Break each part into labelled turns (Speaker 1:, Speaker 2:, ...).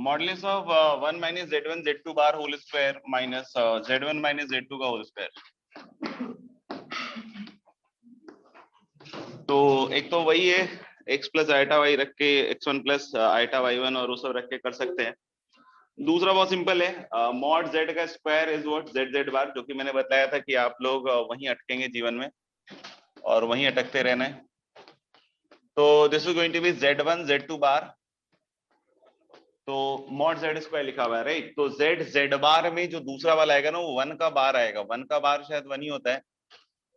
Speaker 1: Modulus of 1 minus z1 z2 bar whole square minus z1 minus z2 का whole square. तो एक तो वही है x प्लस आइटा वाई रख के x1 प्लस आइटा y1 और वो सब रख के कर सकते हैं। दूसरा बहुत सिंपल है, मॉड z का square is what z z बार, जो कि मैंने बताया था कि आप लोग वहीं अटकेंगे जीवन में और वहीं अटकते रहना है। तो this is going to be z1 z2 bar, तो मॉड z स्क्वायर लिखा हुआ है राइट। तो z z बार में जो दूसरा वाला आएगा ना वो 1 का बार आएगा, 1 का बार शायद 1 ही होता है।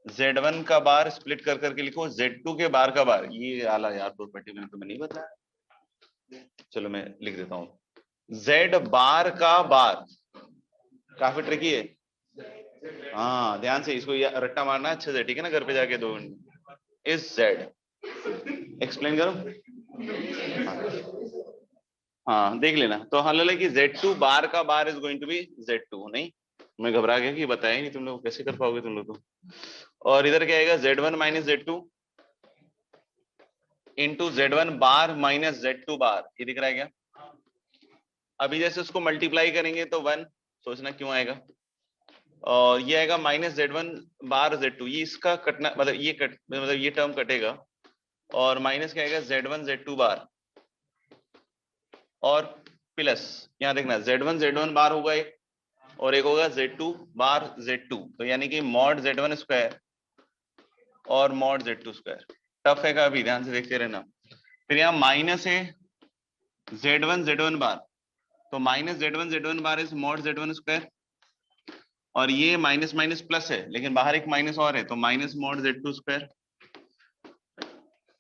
Speaker 1: z1 का बार स्प्लिट कर करके लिखो z2 के बार का बार, ये आला यार प्रॉपर्टी मैंने तुम्हें नहीं बताया, चलो मैं लिख देता हूँ। z बार का बार काफी ट्रिकी है, हाँ ध्यान से इसको रट्टा मारना अच्छे से, ठीक है ना, घर पे जाके 2 मिनट। इज z एक्सप्लेन करो, हाँ देख लेना। तो हाल है कि z2 बार का bar is going to be z2, नहीं मैं घबरा गया कि बताया ही नहीं तुम लोग, कैसे कर पाओगे तुम लोग तो। और इधर क्या आएगा z1 minus z2 into z1 बार माइनस z2 बार, ये दिख रहा है क्या? अभी जैसे उसको मल्टीप्लाई करेंगे तो 1, सोचना क्यों आएगा, और ये आएगा माइनस z1 बार z2, ये इसका कटना मतलब ये मतलब ये टर्म कटेगा, और माइनस क्या आएगा z1 z2 बार, और प्लस यहाँ देखना z1 z1 बार होगा एक, और एक होगा z2 बार z2, तो यानी कि मॉड z1 स्क्वायर और मॉड z2 स्क्वायर। टफ है का, अभी ध्यान से देखते रहना। फिर यहाँ माइनस है z1 z1 बार, तो minus z1 z1 bar is mod z1 square, और ये माइनस माइनस प्लस है लेकिन बाहर एक माइनस और है, तो माइनस मॉड z2 स्क्वायर,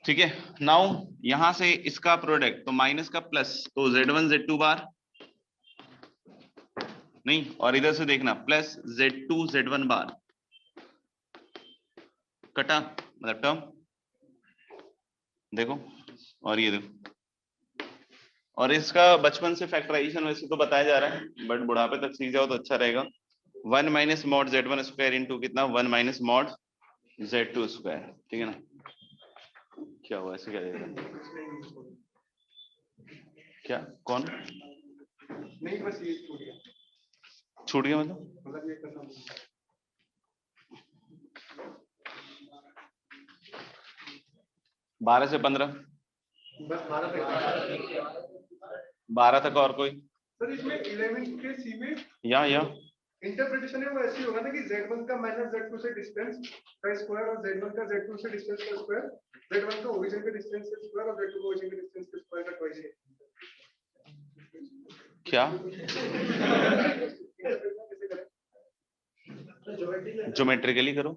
Speaker 1: ठीक है। नाउ यहां से इसका प्रोडक्ट तो माइनस का प्लस, तो z1 z2 बार नहीं, और इधर से देखना प्लस z2 z1 बार, कटा मतलब टर्म देखो, और ये देखो, और इसका बचपन से फैक्टराइजेशन वैसे तो बताया जा रहा है, बट बुढ़ापे तक सीख जाओ तो अच्छा रहेगा। 1 minus mod z1 square into कितना 1 माइनस मॉड z2 स्क्वायर, ठीक है ना। क्या हुआ, ऐसे क्या देगा, क्या कौन
Speaker 2: नहीं बस ये
Speaker 1: छूट गया मतलब
Speaker 2: ये कसम
Speaker 1: 12 से 15,
Speaker 2: बस
Speaker 1: 12 तक, और कोई
Speaker 2: सर इसमें 11 के सी में
Speaker 1: या
Speaker 2: इंटरप्रिटेशन है वो ऐसी होगा ना कि z1 का माइनस z2 से डिस्टेंस का स्क्वायर और z1 का z2 से डिस्टेंस का स्क्वायर, z1 का ओरिजिन के डिस्टेंस से स्क्वायर और z2 का ओरिजिन के डिस्टेंस के स्क्वायर का ट्वाइस है।
Speaker 1: क्या ज्योमेट्रिकली करो,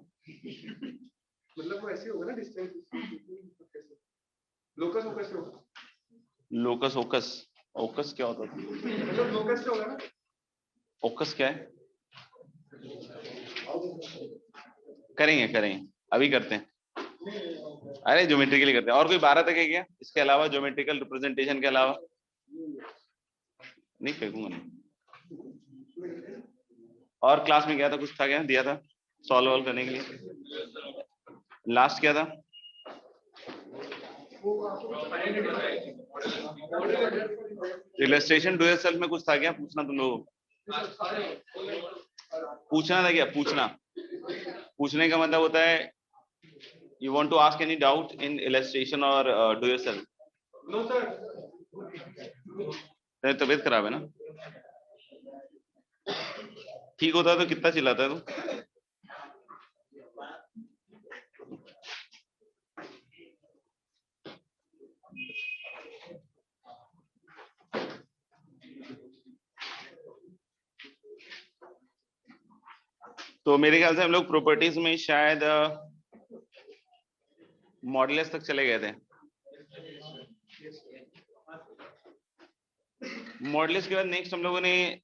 Speaker 2: मतलब वो ऐसे होगा ना डिस्टेंस कैसे लोकस ओकस से होगा,
Speaker 1: लोकस ओकस, ओकस क्या होता था,
Speaker 2: मतलब लोकस से होगा ना,
Speaker 1: ओकस क्या है, करेंगे करेंगे अभी करते हैं, अरे ज्योमेट्रिकली करते हैं। और कोई 12 तक है क्या इसके अलावा, ज्योमेट्रिकल रिप्रेजेंटेशन के अलावा? नहीं फेंकूंगा नहीं। और क्लास में क्या था, कुछ था क्या दिया था सॉल्व करने के लिए, लास्ट क्या था? इलस्ट्रेशन डू योरसेल्फ में कुछ था क्या, पूछना तुम लोग, पूछना था क्या, पूछना, पूछने का मतलब होता है you want to ask any doubt in illustration or do yourself?
Speaker 2: No sir,
Speaker 1: तेरी तबीयत खराब है ना, ठीक होता तो कितना चिल्लाता है तू? तो मेरे ख्याल से हम लोग प्रॉपर्टीज में शायद मॉडुलस तक चले गए थे। मॉडुलस के बाद नेक्स्ट हम लोगों ने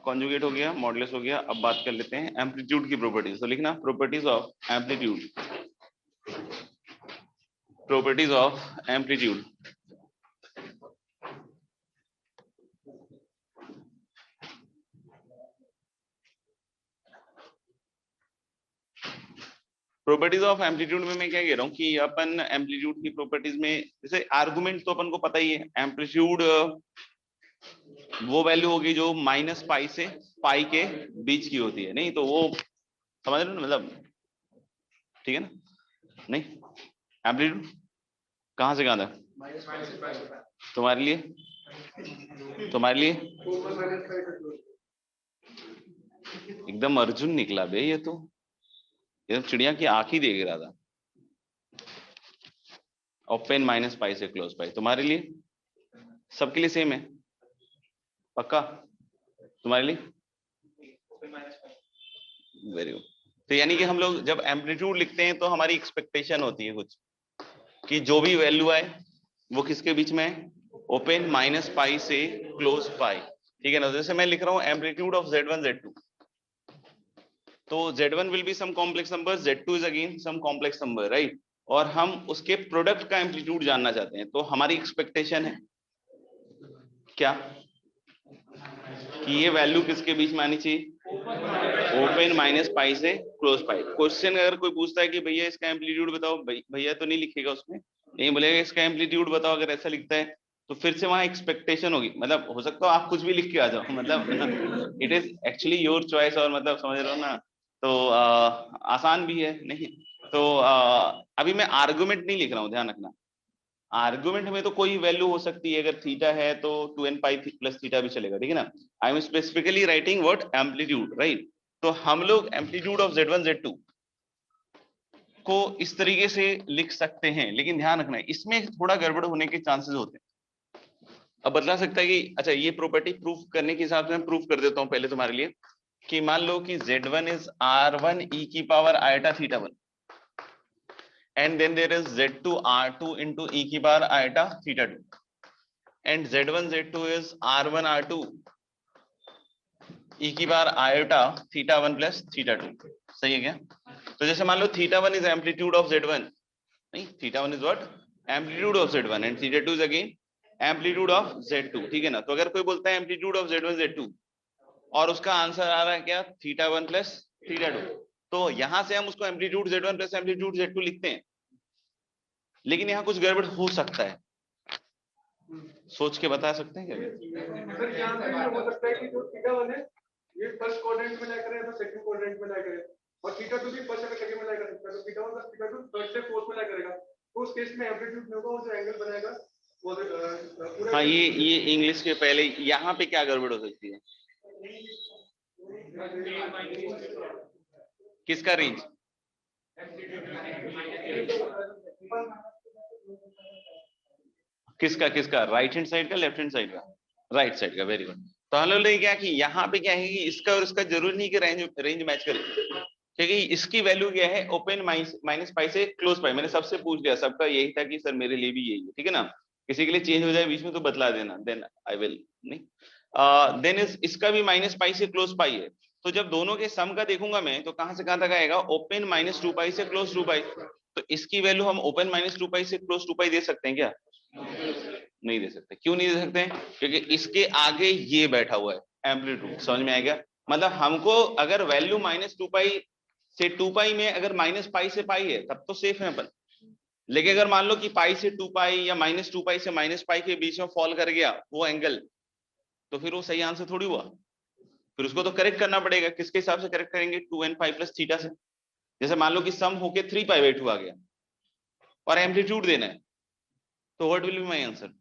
Speaker 1: कॉन्जुगेट हो गया, मॉडुलस हो गया, अब बात कर लेते हैं एम्पलीट्यूड की प्रॉपर्टीज। तो लिखना properties of amplitude, properties of amplitude. Properties of amplitude में मैं क्या कह रहा हूँ कि अपन एम्पलीट्यूड की प्रॉपर्टीज में जैसे आर्गुमेंट तो अपन को पता ही है, एम्पलीट्यूड वो वैल्यू होगी जो माइनस पाई से पाई के बीच की होती है। नहीं तो वो समझ रहे हो ना, मतलब ठीक है ना? नहीं, एम्पलीट्यूड कहां से कहां था तुम्हारे लिए? तुम्हारे लिए एकदम अर्जुन निकला बे, ये तो चिड़िया की आंख ही देख रहा था। ओपन माइनस पाई से क्लोज पाई तुम्हारे लिए, सबके लिए सेम है पक्का? तुम्हारे लिए वेरी गुड। तो यानी कि हम लोग जब एम्पलीट्यूड लिखते हैं तो हमारी एक्सपेक्टेशन होती है कुछ, कि जो भी वैल्यू आए वो किसके बीच में है? ओपन माइनस पाई से क्लोज पाई, ठीक है ना? जैसे मैं लिख रहा हूं एम्पलीट्यूड ऑफ Z1 Z2, तो Z1 will be some complex number, Z2 is again some complex number, right? और हम उसके प्रोडक्ट का एम्पलीट्यूड जानना चाहते हैं, तो हमारी एक्सपेक्टेशन है क्या कि ये वैल्यू किसके बीच में आनी चाहिए? ओपन माइनस पाई से क्लोज पाई। क्वेश्चन अगर कोई पूछता है कि भैया इसका एम्पलीट्यूड बताओ, भैया तो नहीं लिखेगा उसमें, नहीं बोलेगा इसका एम्पलीट्यूड बताओ। अगर ऐसा लिखता है तो फिर से वहां एक्सपेक्टेशन होगी, मतलब हो सकता है आप कुछ भी लिख के आ जाओ, मतलब it is actually your choice, और मतलब समझ रहे हो ना? तो आसान भी है नहीं। तो अभी मैं आर्गुमेंट नहीं लिख रहा हूँ, ध्यान रखना। आर्गुमेंट में तो कोई वैल्यू हो सकती है, अगर थीटा है तो 2n पाई प्लस थीटा भी चलेगा, ठीक है ना? I am specifically writing what amplitude, right? तो हम लोग एम्पलीट्यूड ऑफ Z1 Z2 को इस तरीके से लिख सकते हैं, लेकिन ध्यान रखना है इसमें थोड़ा गड़बड़ होने के चांसेस होते हैं। अब बदला सकता है कि अच्छा, ये प्रॉपर्टी प्रूफ करने के हिसाब से मैं प्रूफ कर देता हूं पहले तुम्हारे लिए, कि मान लो कि Z1 इज R1 e की power iota theta 1, and then there is Z2 R2 into e की power iota theta 2, and Z1 Z2 is R1 R2 e की power iota theta 1 plus theta 2। सही है क्या? तो जैसे मान लो theta 1 is amplitude of Z1, नहीं, theta 1 is what? Amplitude of Z1, and theta 2 is again amplitude of Z2, ठीक है ना? तो अगर कोई बोलता है एम्पलीट्यूड ऑफ Z1 Z2 और उसका आंसर आ रहा है क्या? थीटा 1 प्लस थीटा 2, तो यहां से हम उसको amplitude Z1 plus amplitude Z2 लिखते हैं। लेकिन यहाँ कुछ गड़बड़ हो सकता है, सोच के बता सकते हैं क्या?
Speaker 2: सर यहाँ पे ये हो सकता है कि जो थीटा 1 है ये फर्स्ट क्वाड्रेंट में लाया करें तो सेकंड क्वाड्रेंट में लाया करें, और थीटा 2 भी फर्स्ट और सेकंड में लाया कर सकता है, तो थीटा 1 प्लस थीटा 2 थर्ड से फोर्थ में लाया करेगा, तो उस केस में एम्पलीट्यूड नहीं होगा, वो जो एंगल बनाएगा वो पूरा।
Speaker 1: हाँ, ये इंग्लिश के पहले यहाँ पे क्या गड़बड़ हो सकती है? किसका रेंज? किसका किसका? राइट हैंड साइड का, लेफ्ट हैंड साइड का? राइट साइड का, वेरी गुड। तो हम लोग ने क्या कि यहाँ पे क्या है कि इसका और इसका जरूरी नहीं कि रेंज मैच करे, क्योंकि इसकी वैल्यू क्या है? ओपन माइनस पाई से क्लोज पाई। मैंने सबसे पूछ लिया, सबका यही था कि सर मेरे लिए भी यही है, ठीक है ना? किसी के लिए चेंज हो जाए बीच में तो बतला देना, देन आई विल नहीं। देन इसका भी माइनस पाई से क्लोज पाई है, तो जब दोनों के सम का देखूंगा मैं तो कहां से कहां तक आएगा? ओपन माइनस 2 पाई से क्लोज 2 पाई। तो इसकी वैल्यू हम ओपन माइनस 2 पाई से क्लोज 2 पाई दे सकते हैं क्या? नहीं दे सकते। क्यों नहीं दे सकते हैं? क्योंकि इसके आगे ये बैठा हुआ है एम्पलीट्यूड। समझ में आएगा? मतलब हमको अगर वैल्यू माइनस 2 पाई से 2 पाई में अगर माइनस पाई से पाई है तब तो सेफ है अपन। लेकिन अगर मान लो कि पाई से 2 पाई या माइनस 2 पाई से माइनस पाई के बीच में फॉल कर गया वो एंगल, तो फिर वो सही आंसर थोड़ी हुआ। फिर उसको तो करेक्ट करना पड़ेगा। किसके हिसाब से करेक्ट करेंगे? 2n पाई प्लस थीटा से। जैसे मान लो कि सम होके 3 पाई बाई 2 आ गया और एम्पलीट्यूड देना है, तो what will be my answer?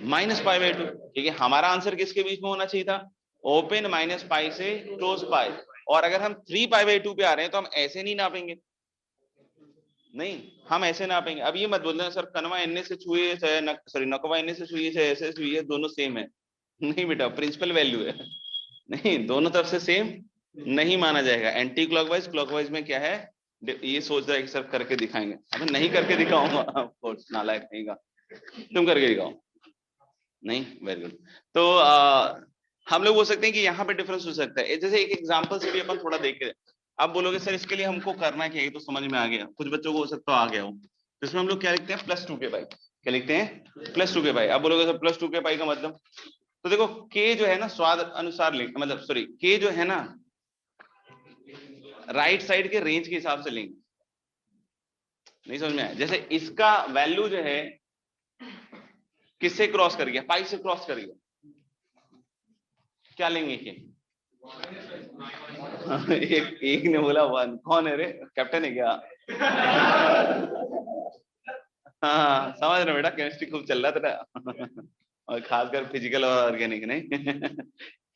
Speaker 1: Minus pi by 2, क्योंकि हमारा आंसर किसके बीच में होना चाहिए था? ओपन माइनस पाई से क्लोज पाई। और अगर हम 3 पाई बाई 2 पे आ रहे हैं तो हम ऐसे नहीं नापेंगे, नहीं हम ऐसे नापेंगे। अब ये मत बोलना सर कनवा एन से छुए सॉरी नकवा एन से छुए से ऐसे छुए दोनों सेम है। नहीं बेटा, प्रिंसिपल वैल्यू है, नहीं दोनों तरफ से सेम नहीं माना जाएगा। एंटी क्लॉकवाइज क्लॉकवाइज में क्या है? ये सोच रहा है कि सर करके दिखाएंगे, अबे नहीं करके दिखाऊंगा, नालायक नहीं का, तुम करके दिखाओ। नहीं, वेरी गुड। तो हम लोग बोल सकते हैं कि यहाँ पे डिफरेंस हो सकता है। जैसे एक एग्जांपल से भी अपन थोड़ा देख के, आप बोलोगे सर इसके लिए हमको करना क्या है, तो समझ में आ गया, कुछ बच्चों को हो सकता है आ गया हो। तो इसमें हम लोग क्या लिखते हैं? प्लस 2 के पाई। क्या लिखते हैं? प्लस 2 के पाई। अब बोलोगे सर प्लस 2 के पाई का मतलब? तो देखो के जो है ना स्वाद अनुसार लेंगे, मतलब सॉरी के जो है ना राइट साइड के रेंज के हिसाब से लेंगे। नहीं समझ में आया? जैसे इसका वैल्यू जो है किससे क्रॉस कर गया? पाई से क्रॉस कर गया, क्या लेंगे के? एक ने बोला 1, कौन है रे, कैप्टन है क्या? हाँ समझ रहे हो बेटा, केमिस्ट्री खूब चल रहा तेरा। और खासकर फिजिकल और ऑर्गेनिक नहीं।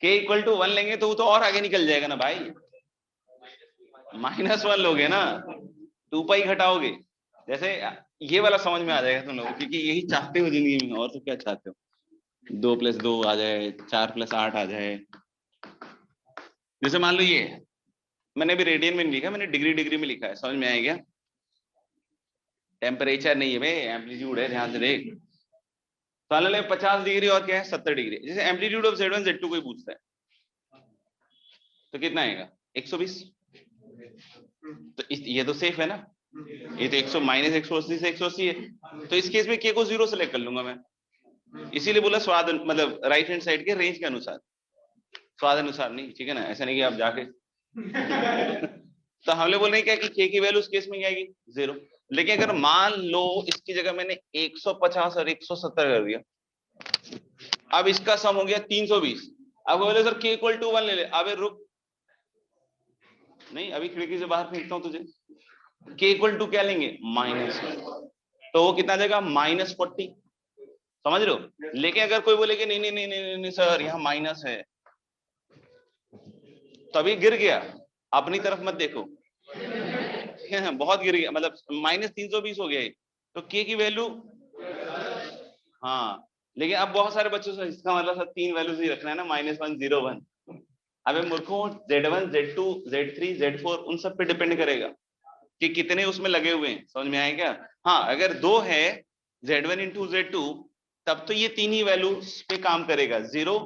Speaker 1: के इक्वल टू 1 लेंगे तो वो तो और आगे निकल जाएगा ना भाई, -1 लोगे ना, 2 पाई घटाओगे, जैसे ये वाला समझ में आ जाएगा तुम लोगों को, क्योंकि यही चाहते हो जिंदगी में, और तो क्या चाहते हो, 2 + 2 आ जाए, 4 + 8 आ जाए। जैसे मान लो ये मैंने अभी रेडियन में नहीं लिखा, मैंने डिग्री में लिखा है, समझ में आएगा? टेम्परेचर नहीं है भाई, एम्पलीट्यूड है, ध्यान से देख। तो मान लो 50 डिग्री और क्या है 70 डिग्री, जैसे एम्पलीट्यूड ऑफ Z1 Z2 कोई पूछता है तो कितना आएगा 120। तो ये तो सेफ है ना, ये तो 100 -180 से 180 है, तो इस केस में के को 0 सेलेक्ट कर लूंगा मैं, इसीलिए बोला स्वाद मतलब राइट हैंड साइड के रेंज के अनुसार, स्वाद अनुसार नहीं, ठीक है ना, ऐसा नहीं कि आप जाके। तो हम लोग बोल रहे हैं क्या कि के की वैल्यू उस केस में क्या आएगी 0। लेकिन अगर मान लो इसकी जगह मैंने 150 और 170 कर दिया, अब इसका सम हो गया 320। अब बोले सर के इक्वल टू 1 ले ले, अबे रुक, नहीं अभी खिड़की से बाहर फेंकता हूं तुझे। के इक्वल टू क्या लेंगे -1, तो वो कितना जाएगा -40, समझ रहे हो? लेकिन अगर कोई बोले कि नहीं नहीं नहीं नहीं, नहीं सर यहाँ माइनस है, तो अभी गिर गया, अपनी तरफ मत देखो, बहुत गिर गया, मतलब -320 हो गया, तो के की वैल्यू, हाँ लेकिन अब बहुत सारे बच्चों से इसका मतलब सर 3 वैल्यूज ही रखना है ना, -1 0 1। अबे मूर्खों, Z1 Z2 Z3 Z4 उन सब पे डिपेंड करेगा कि कितने उसमें लगे हुए हैं, समझ में आया क्या? हाँ अगर 2 है Z1 × Z2 तब तो ये 3 ही वैल्यूज पे काम करेगा, 0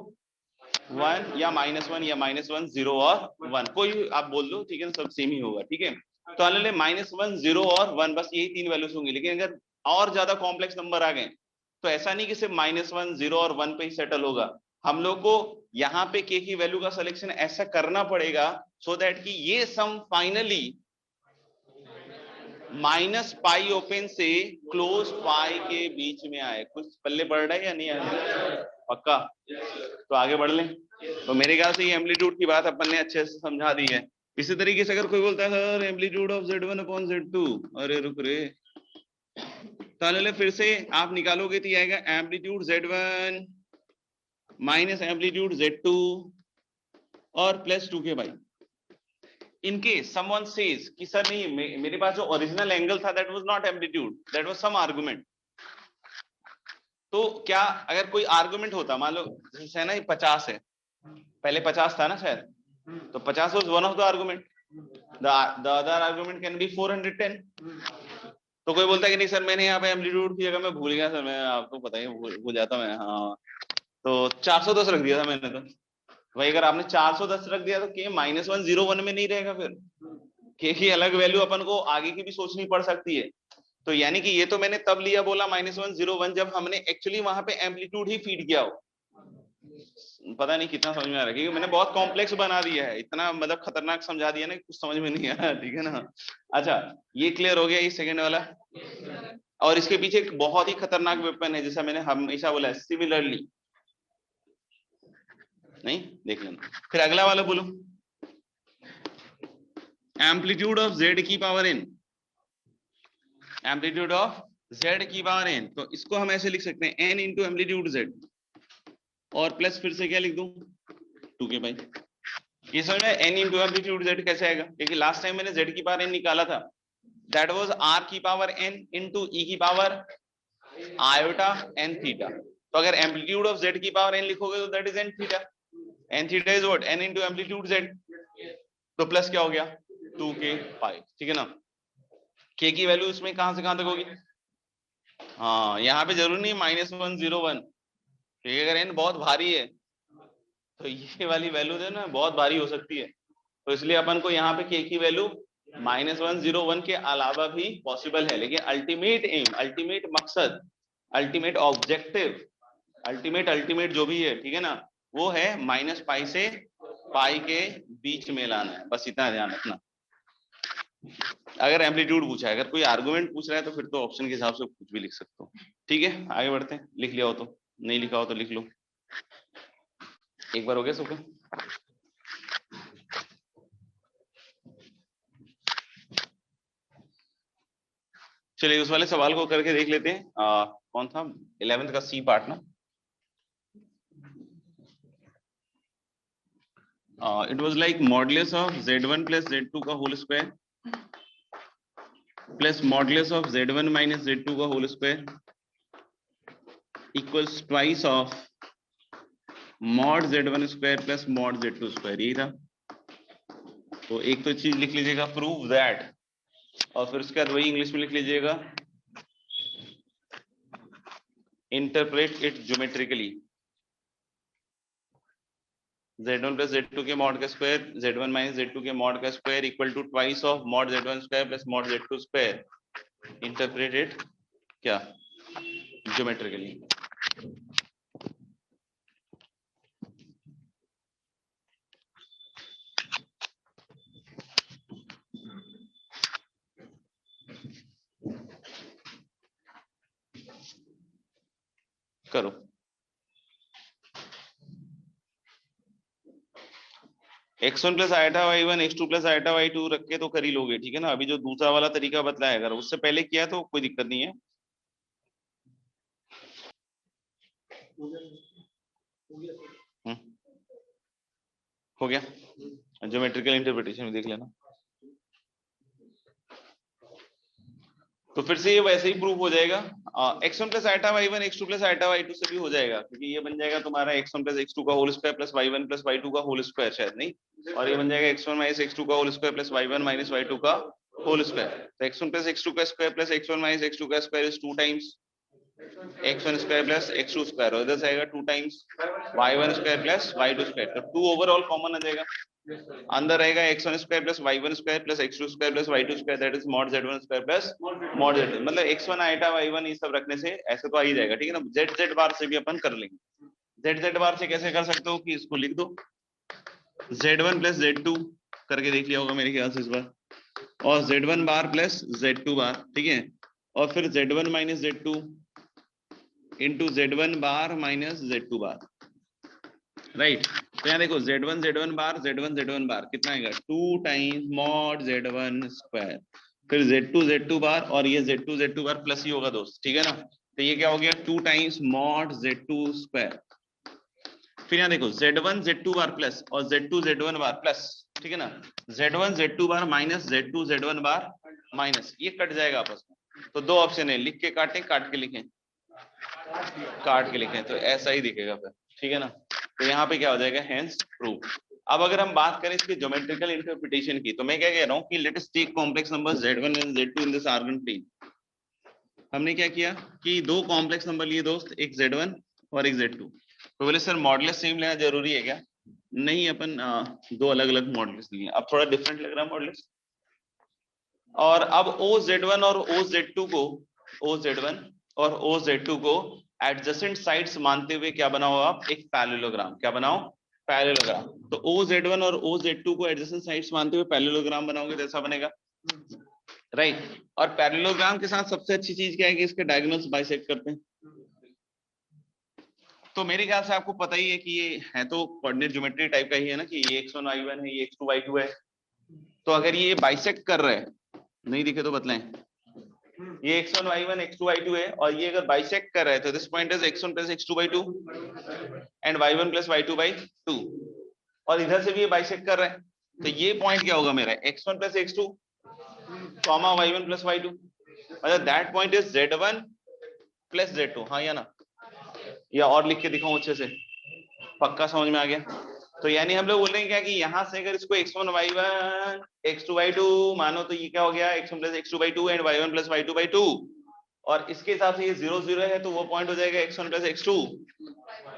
Speaker 1: 1 या -1 या -1 0 और 1, कोई आप बोल दो, ठीक है, सब सेम ही होगा, ठीक है। तो मान ले -1 0 और 1, बस यही 3 वैल्यूज होंगी। लेकिन अगर और ज्यादा कॉम्प्लेक्स नंबर आ गए तो ऐसा नहीं कि सिर्फ -1 0 और 1 पे ही सेटल होगा, हम लोग को यहाँ पे के की वैल्यू का सिलेक्शन ऐसा करना पड़ेगा सो दैट कि ये सम फाइनली -पाई ओपन से क्लोज पाई के बीच में आए। कुछ पल्ले पड़ रहा है या नहीं आए? पक्का? तो आगे बढ़ लें। तो मेरे ख्याल से ये एम्पलीट्यूड की बात अपन ने अच्छे से समझा दी है। इसी तरीके से अगर कोई बोलता है सर एम्पलीट्यूड ऑफ Z1/Z2, अरे रुक रे, तो फिर से आप निकालोगे तो ये आएगा amplitude Z1 minus amplitude Z2 और +2 के भाई। इनके someone says कि सर नहीं, मेरे पास जो ओरिजिनल एंगल था that was not amplitude, that was some argument। तो क्या अगर कोई आर्गुमेंट होता, मान लो जैसे है ना 50 है, पहले 50 था ना शायद, तो 50 was one of the argument, the other argument can be 410। तो कोई बोलता है कि नहीं सर मैंने यहाँ पे एम्पलीट्यूड की जगह मैं भूल गया सर, मैं आपको पता ही भूल जाता मैं, हाँ तो 410 रख दिया था मैंने। तो भाई अगर आपने 410 रख दिया तो के -1 0 1 में नहीं रहेगा, फिर के की अलग वैल्यू अपन को आगे की भी सोचनी पड़ सकती है। तो यानी कि ये तो मैंने तब लिया बोला -1 0 1 जब हमने एक्चुअली वहां पे एम्पलीट्यूड ही फीड किया हो। पता नहीं कितना समझ में आ रहा है, क्योंकि मैंने बहुत कॉम्प्लेक्स बना दिया है, इतना मतलब खतरनाक समझा दिया ना, कुछ समझ में नहीं आया, ठीक है ना। अच्छा ये क्लियर हो गया, ये सेकंड वाला। और इसके पीछे एक बहुत ही खतरनाक वेपन है, जैसा मैंने हमेशा बोला है, सिमिलरली। नहीं देख लेना। फिर अगला वाला बोलो, एम्पलीट्यूड ऑफ Z की power n, amplitude of Z की पावर n। तो इसको हम ऐसे लिख सकते हैं n इंटू एम्पलीट्यूड Z, और प्लस फिर से क्या लिख दूं 2 के भाई। ये समझ में n इंटू एम्पलीट्यूड Z कैसे आएगा, क्योंकि लास्ट टाइम मैंने Z की पावर n निकाला था, दैट वाज r की पावर n इंटू e की पावर आयोटा n थीटा। तो अगर एम्पलीट्यूड ऑफ Z की पावर n लिखोगे तो that is n theta, n theta is what n into amplitude Z। तो प्लस क्या हो गया 2k पाई, ठीक है ना। k की वैल्यू इसमें कहां से कहां तक होगी, हाँ यहाँ पे जरूर नहीं -1 0 1, क्योंकि अगर n बहुत भारी है तो ये वाली वैल्यू जो है ना बहुत भारी हो सकती है। तो इसलिए अपन को यहाँ पे k की वैल्यू -1 0 1 के अलावा भी पॉसिबल है, लेकिन अल्टीमेट एम, अल्टीमेट मकसद, अल्टीमेट ऑब्जेक्टिव, अल्टीमेट जो भी है, ठीक है ना, वो है -पाई से पाई के बीच में लाना है, बस इतना ध्यान रखना। अगर एम्पलीट्यूड पूछा है, अगर कोई आर्गुमेंट पूछ रहा है तो फिर तो ऑप्शन के हिसाब से कुछ भी लिख सकते हो, ठीक है। आगे बढ़ते हैं, लिख लिया हो तो, नहीं लिखा हो तो लिख लो। एक बार हो गया सबका? चलिए उस वाले सवाल को करके देख लेते हैं। कौन था? 11th का सी पार्ट ना। It was like modulus of z1 plus z2 का whole square plus modulus of z1 minus z2 का whole square equals twice of mod z1 square plus mod z2 square. यही था। तो एक तो चीज लिख लीजिएगा प्रूव दैट, और फिर उसके बाद वही इंग्लिश में लिख लीजिएगा interpret it geometrically. z1 plus z2 के मॉड का स्क्वायर z1 माइनस z2 के मॉड का square equal to twice of mod z1 square plus mod z2 square. Interpret it क्या? ज्योमेट्रिकली। करो। x1 plus iota y1 x2 plus iota y2 रख के तो कर ही लोगे, ठीक है ना। अभी जो दूसरा वाला तरीका बतलाया, अगर उससे पहले किया तो कोई दिक्कत नहीं है। हो गया। ज्योमेट्रिकल इंटरप्रिटेशन देख लेना। तो फिर से ये वैसे ही प्रूफ हो जाएगा। x1 plus iota y1 x2 plus iota y2 से भी हो जाएगा, क्योंकि ये बन जाएगा तुम्हारा x1 प्लस x2 का whole square plus y1 plus y2 का होल स्क्वायर, शायद नहीं। और ये बन जाएगा x1 माइनस x2 का whole square plus y1 minus y2 का होल स्क्वायर। तो x1 प्लस x2 का square plus x1 minus x2 का square is 2 times x1 square plus x2 square, और इधर से आएगा 2 times y1 square plus y2 square. तो 2 ओवरऑल कॉमन आ जाएगा। अंदर रहेगा x1 square plus y1 square plus x2 square plus y2 square, that is mod z1 square plus mod z2। मतलब x1 iota y1 ये सब रखने से ऐसे तो आ ही जाएगा, ठीक है ना। z बार से भी अपन कर लेंगे। z बार से कैसे कर सकते हो कि इसको लिख दो z1 प्लस z2 करके देख लिया होगा मेरे ख्याल से इस बार, और z1 बार प्लस z2 बार, ठीक है। और फिर z1 minus z2 into z1 बार माइनस z2 बार, राइट। तो यहाँ देखो z1 बार कितना आएगा 2 टाइम्स मॉड z1 स्क्वायर, फिर z2 बार, और ये z2 बार प्लस ही होगा दोस्त, ठीक है ना। तो ये क्या हो गया 2 टाइम्स मॉड z2 स्क्वायर। फिर यहाँ देखो z1 बार प्लस और z1 बार प्लस, ठीक है ना। z1 बार माइनस z1 बार माइनस, ये कट जाएगा आपस में। तो दो ऑप्शन है, लिख के काटें, काट के लिखें। काट के लिखें तो ऐसा ही दिखेगा फिर, ठीक है ना। तो यहाँ पे क्या हो जाएगा हेंस प्रूफ। अब अगर हम बात करें इसकी ज्योमेट्रिकल इंटरप्रिटेशन की, तो मैं क्या कह रहा हूँ कि let us take complex number z1 and z2 in this Argand plane. हमने क्या किया कि दो कॉम्प्लेक्स नंबर लिए दोस्त, एक z1 और एक z2। तो बोले सर मॉडुलस सेम लेना जरूरी है क्या? नहीं, अपन दो अलग अलग मॉडुलस लिए। अब थोड़ा डिफरेंट लग रहा है मॉडुलस। और अब OZ1 और OZ2 को, OZ1 और OZ2 को एडजेसेंट साइड्स मानते हुए क्या बनाओ आप? एक पैरेललोग्राम। क्या बनाओ? पैरेललोग्राम। तो OZ1 और OZ2 को एडजेसेंट साइड्स मानते हुए पैरेललोग्राम बनाओगे तो ऐसा बनेगा, राइट। और पैरेललोग्राम के साथ सबसे अच्छी चीज क्या है कि इसके डायगोनल्स बाइसेक्ट करते हैं। तो मेरे ख्याल से आपको पता ही है कि ये है तो कोऑर्डिनेट ज्योमेट्री टाइप का ही है ना, कि ये x1 y1 है, ये x2 y2 है। तो अगर ये बाइसेक्ट कर रहे हैं, नहीं दिखे तो बतलाएं, ये x1 y1 x2 y2 है, और ये अगर बाइसेक्ट कर रहा है तो this point is x1 plus x2 by 2 and y1 plus y2 by 2, और इधर से भी ये बाइसेक्ट कर रहा है। तो ये पॉइंट क्या होगा मेरा? x1 plus x2 comma y1 plus y2, मतलब that point is z1 plus z2। हाँ या ना? या और लिख के दिखाऊं अच्छे से? पक्का समझ में आ गया? तो यानी हम लोग बोल रहे हैं क्या कि यहाँ से अगर इसको x1 y1 x2 y2 मानो तो ये क्या हो गया x1 plus x2 by 2 and y1 plus y2 by 2, और इसके हिसाब से ये 0 0 है तो वो पॉइंट हो जाएगा x1 plus x2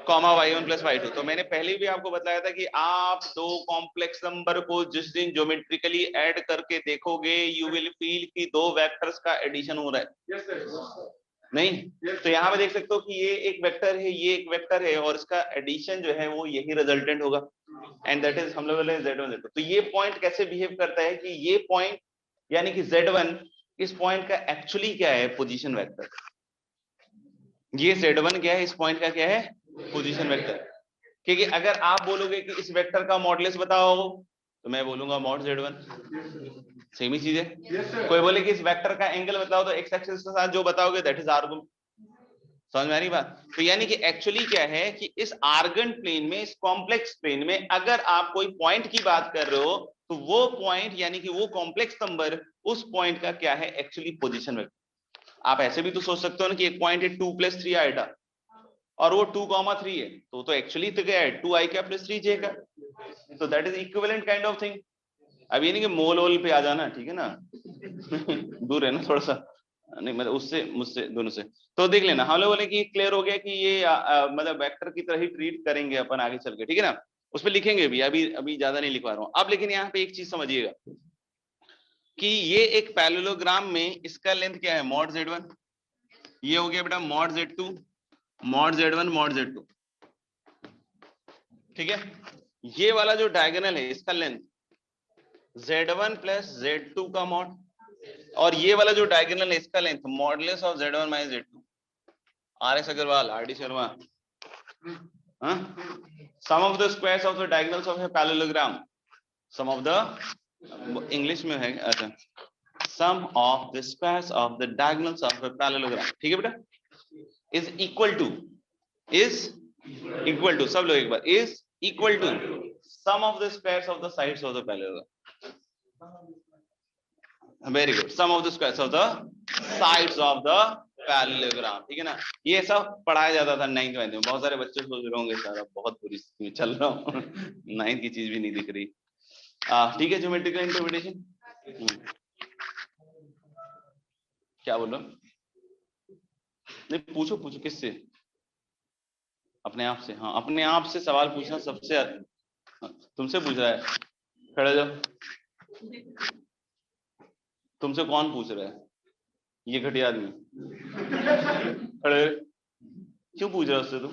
Speaker 1: comma y1 plus y2। तो मैंने पहले भी आपको बताया था कि आप दो कॉम्प्लेक्स नंबर को जिस दिन ज्योमेट्रिकली ऐड करके देखोगे यू विल फील कि दो वेक्टर्स का एडिशन हो रहा है। नहीं तो यहाँ पे देख सकते हो कि ये एक वेक्टर है, ये एक वेक्टर है, और इसका एडिशन जो है वो यही रिजल्टेंट होगा, एंड दैट इज हम लोग बोले z1 z2। तो ये पॉइंट कैसे बिहेव करता है कि ये पॉइंट यानी कि z1 इस पॉइंट का एक्चुअली क्या है? Position vector. ये z1 क्या है? इस पॉइंट का क्या है? Position vector. क्योंकि अगर आप बोलोगे कि इस वेक्टर का मॉडुलस बताओ तो मैं बोलूंगा मॉड Z1, सेम ही चीज है। कोई बोले कि इस वेक्टर का एंगल बताओ तो एक्स एक्सिस के साथ जो बताओगे दैट इज आर्गुन। समझ में आ रही बात? तो यानी कि एक्चुअली क्या है कि इस आर्गन प्लेन में, इस कॉम्प्लेक्स प्लेन में अगर आप कोई पॉइंट की बात कर रहे हो तो वो पॉइंट यानी कि वो कॉम्प्लेक्स नंबर, उस पॉइंट का क्या है एक्चुअली पोजीशन वेक्टर। आप ऐसे भी तो सोच सकते हो ना कि एक पॉइंट है 2 + 3 आइटा और वो 2, 3 है तो एक्चुअली तो क्या है 2i का + 3j का, तो that is equivalent kind of thing. अब ये नहीं कि मोल ओल पे आ जाना, ठीक है ना दूर है ना थोड़ा सा, नहीं मतलब उससे मुझसे दोनों से। तो देख लेना, हम लोग बोले कि क्लियर हो गया कि ये मतलब वेक्टर की तरह ही ट्रीट करेंगे अपन आगे चल के, ठीक है ना। उस पर लिखेंगे भी, अभी अभी ज्यादा नहीं लिखवा रहा हूँ अब। लेकिन यहाँ पे एक चीज समझिएगा कि ये एक पैरेललोग्राम में इसका लेंथ क्या है मॉड Z1, ये हो गया बेटा mod Z2, mod Z1 mod Z2, ठीक है। ये वाला जो डायगोनल है इसका लेंथ Z1 + Z2 का मॉड, और ये वाला जो डायगोनल है इसका length modulus of Z1 - Z2। RS Agarwal, RD Sharma, sum of the squares of the diagonals of a parallelogram, sum of the English में है, अच्छा, sum of the squares of the diagonals of a parallelogram, ठीक है बेटा, is equal to सब लोग एक बार, is equal to sum of the squares of the sides of the parallelogram. Very good, sum of the squares of the sides of the parallelogram, ठीक है ना। ये सब पढ़ाया जाता था 9th में। बहुत सारे बच्चे सोच रहे होंगे सर अब बहुत बुरी स्थिति में चल रहा हूँ 9th की चीज भी नहीं दिख रही। ठीक है, ज्योमेट्रिकल इंटरप्रिटेशन क्या बोल रहा हूँ? नहीं पूछो पूछो, किससे? अपने आप से। हाँ अपने आप से सवाल पूछना सबसे, तुमसे पूछ रहा है, खड़े जाओ। तुमसे कौन पूछ रहा है? ये घटिया आदमी। खड़े, क्यों पूछ रहा है उससे तुम?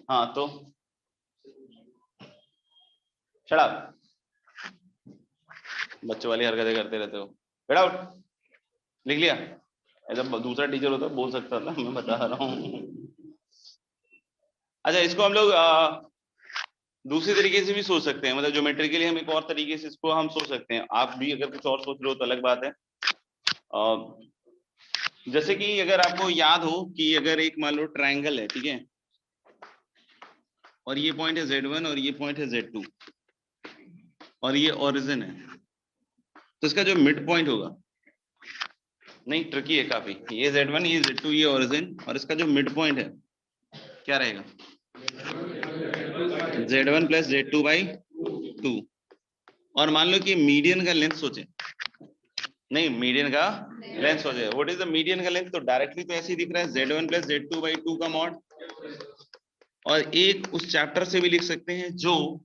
Speaker 1: हाँ तो शट अप, बच्चों वाली हरकतें करते रहते हो। गेट आउट, लिख लिया? ऐसा दूसरा टीचर होता बोल सकता था, मैं बता रहा हूँ। अच्छा, इसको हम लोग दूसरी तरीके से भी सोच सकते हैं, मतलब ज्योमेट्री के लिए हम एक और तरीके से इसको हम सोच सकते हैं। आप भी अगर कुछ और सोच रहे हो तो अलग बात है। जैसे कि अगर आपको याद हो कि अगर एक मान लो ट्रायंगल है, ठीक है, और ये पॉइंट है Z1 और ये पॉइंट है Z2 और ये ओरिजिन है, तो इसका जो मिड पॉइंट होगा, नहीं ट्रिकी है काफी, ये Z1 ये Z2 ये ओरिजिन, और इसका जो मिड पॉइंट है क्या रहेगा Z1 + Z2/2। और मान लो कि मीडियन का लेंथ सोचे, नहीं मीडियन का लेंथ सोचे, व्हाट इज द मीडियन का लेंथ, तो डायरेक्टली तो ऐसे ही दिख रहा है Z1 + Z2/2 का मॉड। और एक उस चैप्टर से भी लिख सकते हैं जो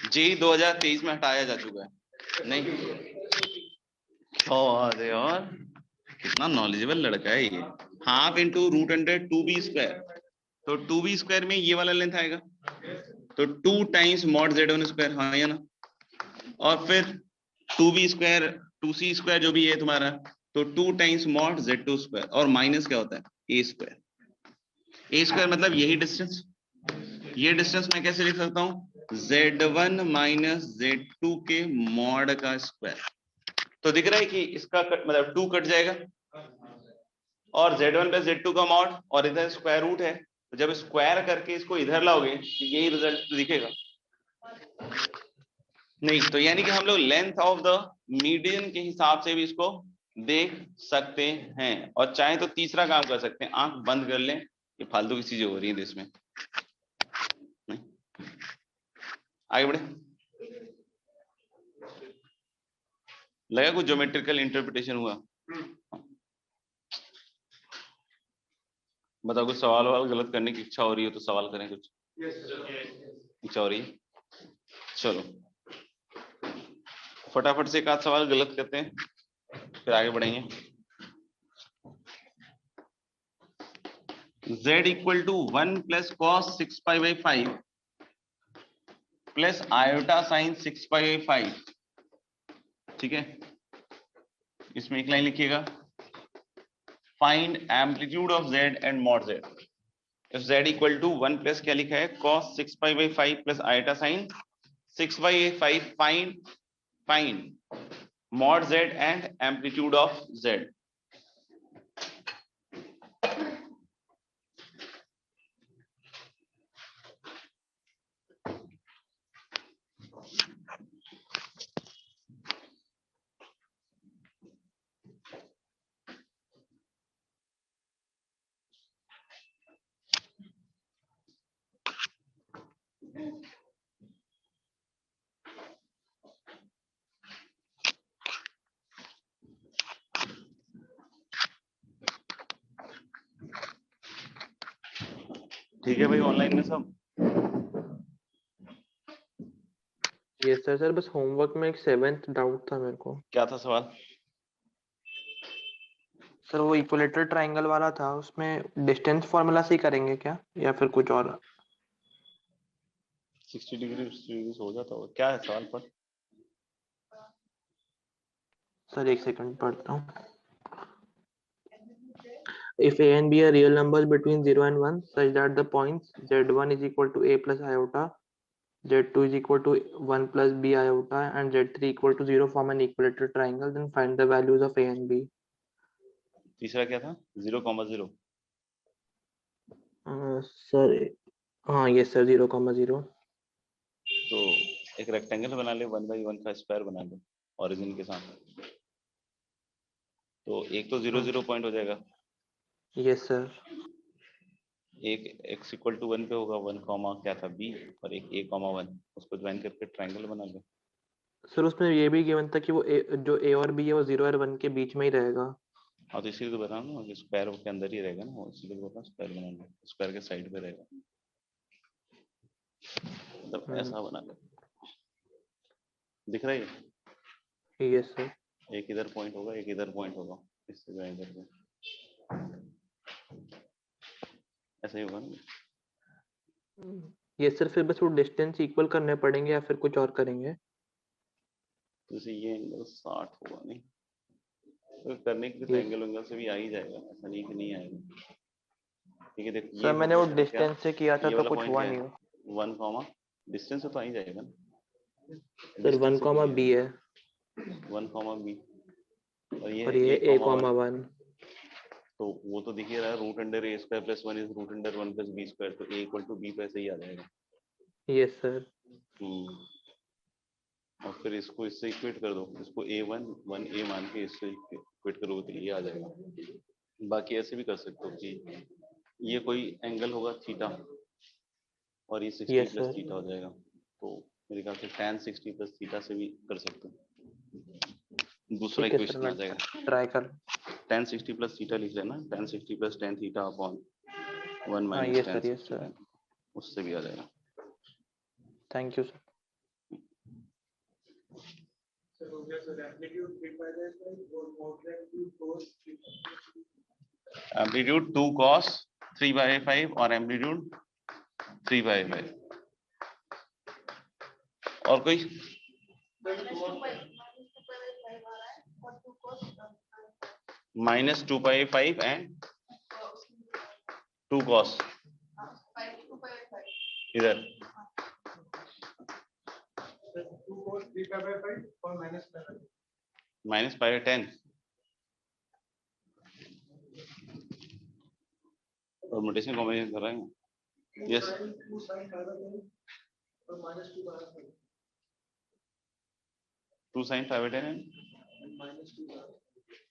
Speaker 1: JEE 2023 में हटाया जा चुका है। नहीं अरे और कितना नॉलेजेबल लड़का है ये। हाफ इंटू √2b², तो 2b² में ये वाला लेंथ आएगा, तो 2 × mod Z1², हाँ या ना। और फिर 2b² 2c² जो भी है तुम्हारा, तो 2 × mod Z2², और माइनस क्या होता है a²। a² मतलब यही डिस्टेंस, ये डिस्टेंस मैं कैसे लिख सकता हूँ Z1 - Z2 के मॉड का स्क्वायर। तो दिख रहा है कि इसका मतलब 2 कट जाएगा, और Z1 + Z2 का मॉड, और इधर स्क्वायर रूट है, तो जब स्क्वायर करके इसको इधर लाओगे तो यही रिजल्ट दिखेगा। नहीं तो यानी कि हम लोग लेंथ ऑफ द मीडियन के हिसाब से भी इसको देख सकते हैं, और चाहे तो तीसरा काम कर सकते हैं, आंख बंद कर लें, ये फालतू की चीजें हो रही है इसमें। आगे बढ़े, लगा कुछ ज्योमेट्रिकल इंटरप्रिटेशन हुआ? बताओ, कुछ सवाल वाल गलत करने की इच्छा हो रही हो तो सवाल करें, कुछ इच्छा हो रही है? चलो फटाफट से एक आध सवाल गलत करते हैं, फिर आगे बढ़ेंगे। Z = 1 + cos 6π/5 + iota sin 6π/5, ठीक है। इसमें एक लाइन लिखिएगा, find amplitude of Z and mod Z। If z equal to 1 plus क्या लिखा है cos 6 pi by 5 plus iota sine 6 by 5 find mod z and amplitude of z. ठीक है भाई ऑनलाइन में सब?
Speaker 3: Yes sir. सर बस होमवर्क में एक 7th डाउट था मेरे को।
Speaker 1: क्या था सवाल?
Speaker 3: सर वो इक्विलेटरल ट्रायंगल वाला था, उसमें डिस्टेंस फॉर्मूला से ही करेंगे क्या या फिर कुछ और?
Speaker 1: 60 डिग्री हो जाता होगा। क्या है सवाल पर?
Speaker 3: सर एक सेकंड पढ़ता हूँ। If a and b are real numbers between 0 and 1 such that the points z1 is equal to a plus iota, z2 is equal to 1 plus b iota and z3 equal to 0 form an equilateral triangle, then find the values of a and b.
Speaker 1: तीसरा क्या था? 0,0।
Speaker 3: Sir हाँ ये sir 0,0।
Speaker 1: तो एक rectangle बना ले 1/1 का स्क्वायर बना ले ओरिजिन के साथ। तो एक तो 0 0 पॉइंट हो जाएगा।
Speaker 3: Yes sir.
Speaker 1: एक x इक्वल टू 1 पे होगा 1 कॉमा क्या था b और एक a कॉमा 1 उसको ज्वाइन करके ट्रायंगल बना ले।
Speaker 3: सर उसमें ये भी गिवन था कि वो जो a और b है वो 0 और 1 के बीच में ही रहेगा।
Speaker 1: हाँ तो इसीलिए तो बता रहा हूँ स्क्वायर के अंदर ही रहेगा ना, वो इसीलिए बोला स्क्वायर बना ले, स्क्वायर के साइड पे रहेगा, मतलब ऐसा बना ले। दिख रहा है?
Speaker 3: Yes sir.
Speaker 1: एक इधर पॉइंट होगा एक इधर पॉइंट होगा, इससे ज्वाइन करके ऐसा ही होगा ना।
Speaker 3: Yes sir. फिर बस वो डिस्टेंस इक्वल करने पड़ेंगे या फिर कुछ और करेंगे?
Speaker 1: जैसे ये एंगल 60 होगा नहीं तो करने के लिए एंगल एंगल से भी आ ही जाएगा, ऐसा नहीं कि नहीं आएगा। ठीक है देखो
Speaker 3: सर मैंने वो डिस्टेंस से किया था तो कुछ हुआ नहीं।
Speaker 1: 1 कॉमा डिस्टेंस से तो आ ही जाएगा ना
Speaker 3: सर 1 कॉमा b है
Speaker 1: 1 कॉमा b और ये
Speaker 3: a कॉमा 1।
Speaker 1: तो वो तो दिख ही रहा है root under a square plus 1 is root under 1 plus b square, तो a इक्वल टू b पे ऐसे ही आ जाएगा।
Speaker 3: Yes sir.
Speaker 1: और फिर इसको इससे इक्वेट कर दो, इसको a1 1a मान के इससे इक्वेट करोगे तो ये आ जाएगा। बाकी ऐसे भी कर सकते हो कि ये कोई एंगल होगा थीटा और ये 60
Speaker 3: Yes,
Speaker 1: प्लस
Speaker 3: sir.
Speaker 1: थीटा हो जाएगा, तो मेरे ख्याल से tan 60 प्लस थीटा से भी कर सकते हो। दूसरा
Speaker 3: ठीक है
Speaker 1: इक्वेशन
Speaker 3: सर,
Speaker 1: आ जाएगा
Speaker 3: मैं ट्राई कर।
Speaker 1: tan 60 प्लस थीटा लिख लेना, tan 60 plus tan theta upon 1
Speaker 3: हाँ
Speaker 1: minus
Speaker 3: yes
Speaker 1: tan
Speaker 3: sir, yes
Speaker 1: 60
Speaker 3: sir.
Speaker 1: उससे भी आ जाएगा।
Speaker 3: Thank you sir.
Speaker 1: Amplitude 2 cos 3/5 और एम्पलीट्यूड 3/5 और कोई -2/5 एंड 2 cos इधर -5/10 परमुटेशन कॉम्बिनेशन कर रहे हैं। Yes 2 sin 5/10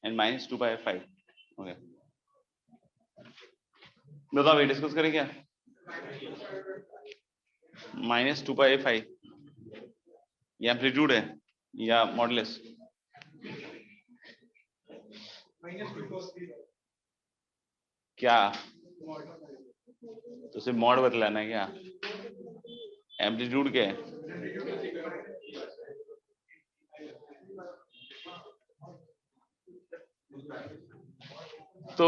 Speaker 1: and -2/5 okay. बताओ भाई डिस्कस करें क्या? -2/5 ये एम्पलीट्यूड है या मॉडुलस? क्या तो सिर्फ मॉड बतलाना है क्या? एम्पलीट्यूड क्या है? तो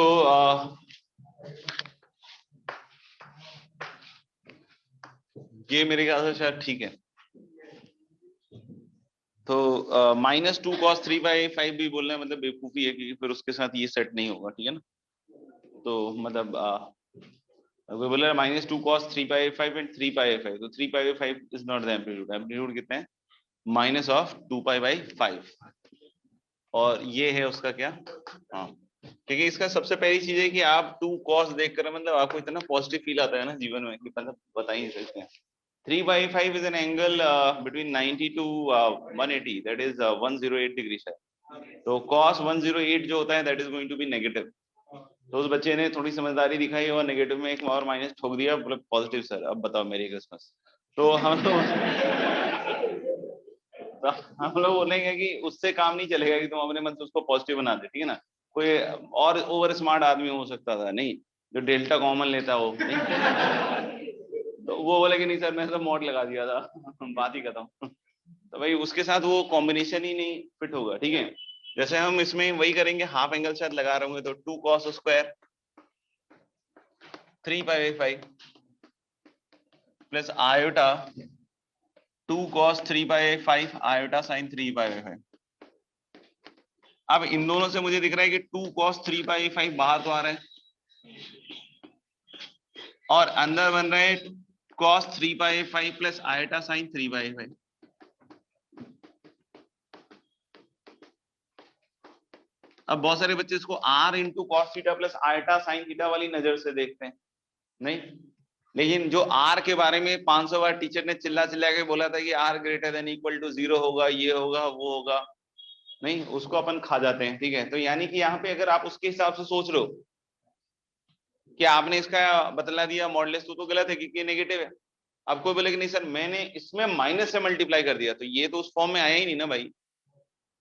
Speaker 1: ये मेरे ख्याल से शायद ठीक है। तो -2 cos 3/5 भी बोलना है मतलब बेवकूफी है, क्योंकि फिर उसके साथ ये सेट नहीं होगा, ठीक है ना। तो मतलब कोई बोल रहा है माइनस 2 cos 3π/5 एंड 3π/5, तो 3π/5 is not the amplitude, amplitude कितना है माइनस ऑफ 2π/5, और ये है उसका क्या, हाँ, क्योंकि इसका सबसे पहली चीज है कि आप 2 cos देखकर मतलब आपको इतना पॉजिटिव फील आता है ना जीवन में कि मतलब बता ही नहीं सकते हैं। 3/5 is an angle between 90 to 180, that is 108 degrees है, तो cos 108 जो होता है that is going to be negative, तो उस बच्चे ने थोड़ी समझदारी दिखाई और नेगेटिव में एक और माइनस ठोक दिया, मतलब पॉजिटिव सर अब बताओ मेरी क्रिसमस, तो हम लोग बोलेंगे कि उससे काम नहीं चलेगा कि तुम अपने मन से उसको पॉजिटिव बना दे, ठीक है ना, कोई और ओवर स्मार्ट आदमी हो सकता था, नहीं जो डेल्टा कॉमन लेता हो, नहीं तो वो बोले कि नहीं सर मैंने तो मॉड लगा दिया था, बात ही खत्म, तो भाई उसके साथ वो कॉम्बिनेशन ही नहीं फिट होगा, ठीक है। जैसे हम इसमें वही करेंगे, हाफ एंगल शायद लगा रहे होंगे, तो 2 cos square 3π/5 plus iota 2 cos 3π/5 iota sine 3π/5। अब इन दोनों से मुझे दिख रहा है कि 2 cos 3π/5 बाहर तो आ रहा है और अंदर बन रहा है cos 3π/5 प्लस आयोटा साइन 3π/5। अब बहुत सारे बच्चे इसको r into cos theta plus iota sine theta वाली नजर से देखते हैं, नहीं, लेकिन जो r के बारे में 500 बार टीचर ने चिल्ला चिल्ला के बोला था कि r greater than equal to 0 होगा, ये होगा वो होगा, नहीं उसको अपन खा जाते हैं, ठीक है। तो यानी कि यहाँ पे अगर आप उसके हिसाब से सोच रहे हो कि आपने इसका बतला दिया मॉडुलस तो गलत है क्योंकि नेगेटिव है। अब कोई बोले कि नहीं सर मैंने इसमें माइनस से मल्टीप्लाई कर दिया, तो ये तो उस फॉर्म में आया ही नहीं ना भाई।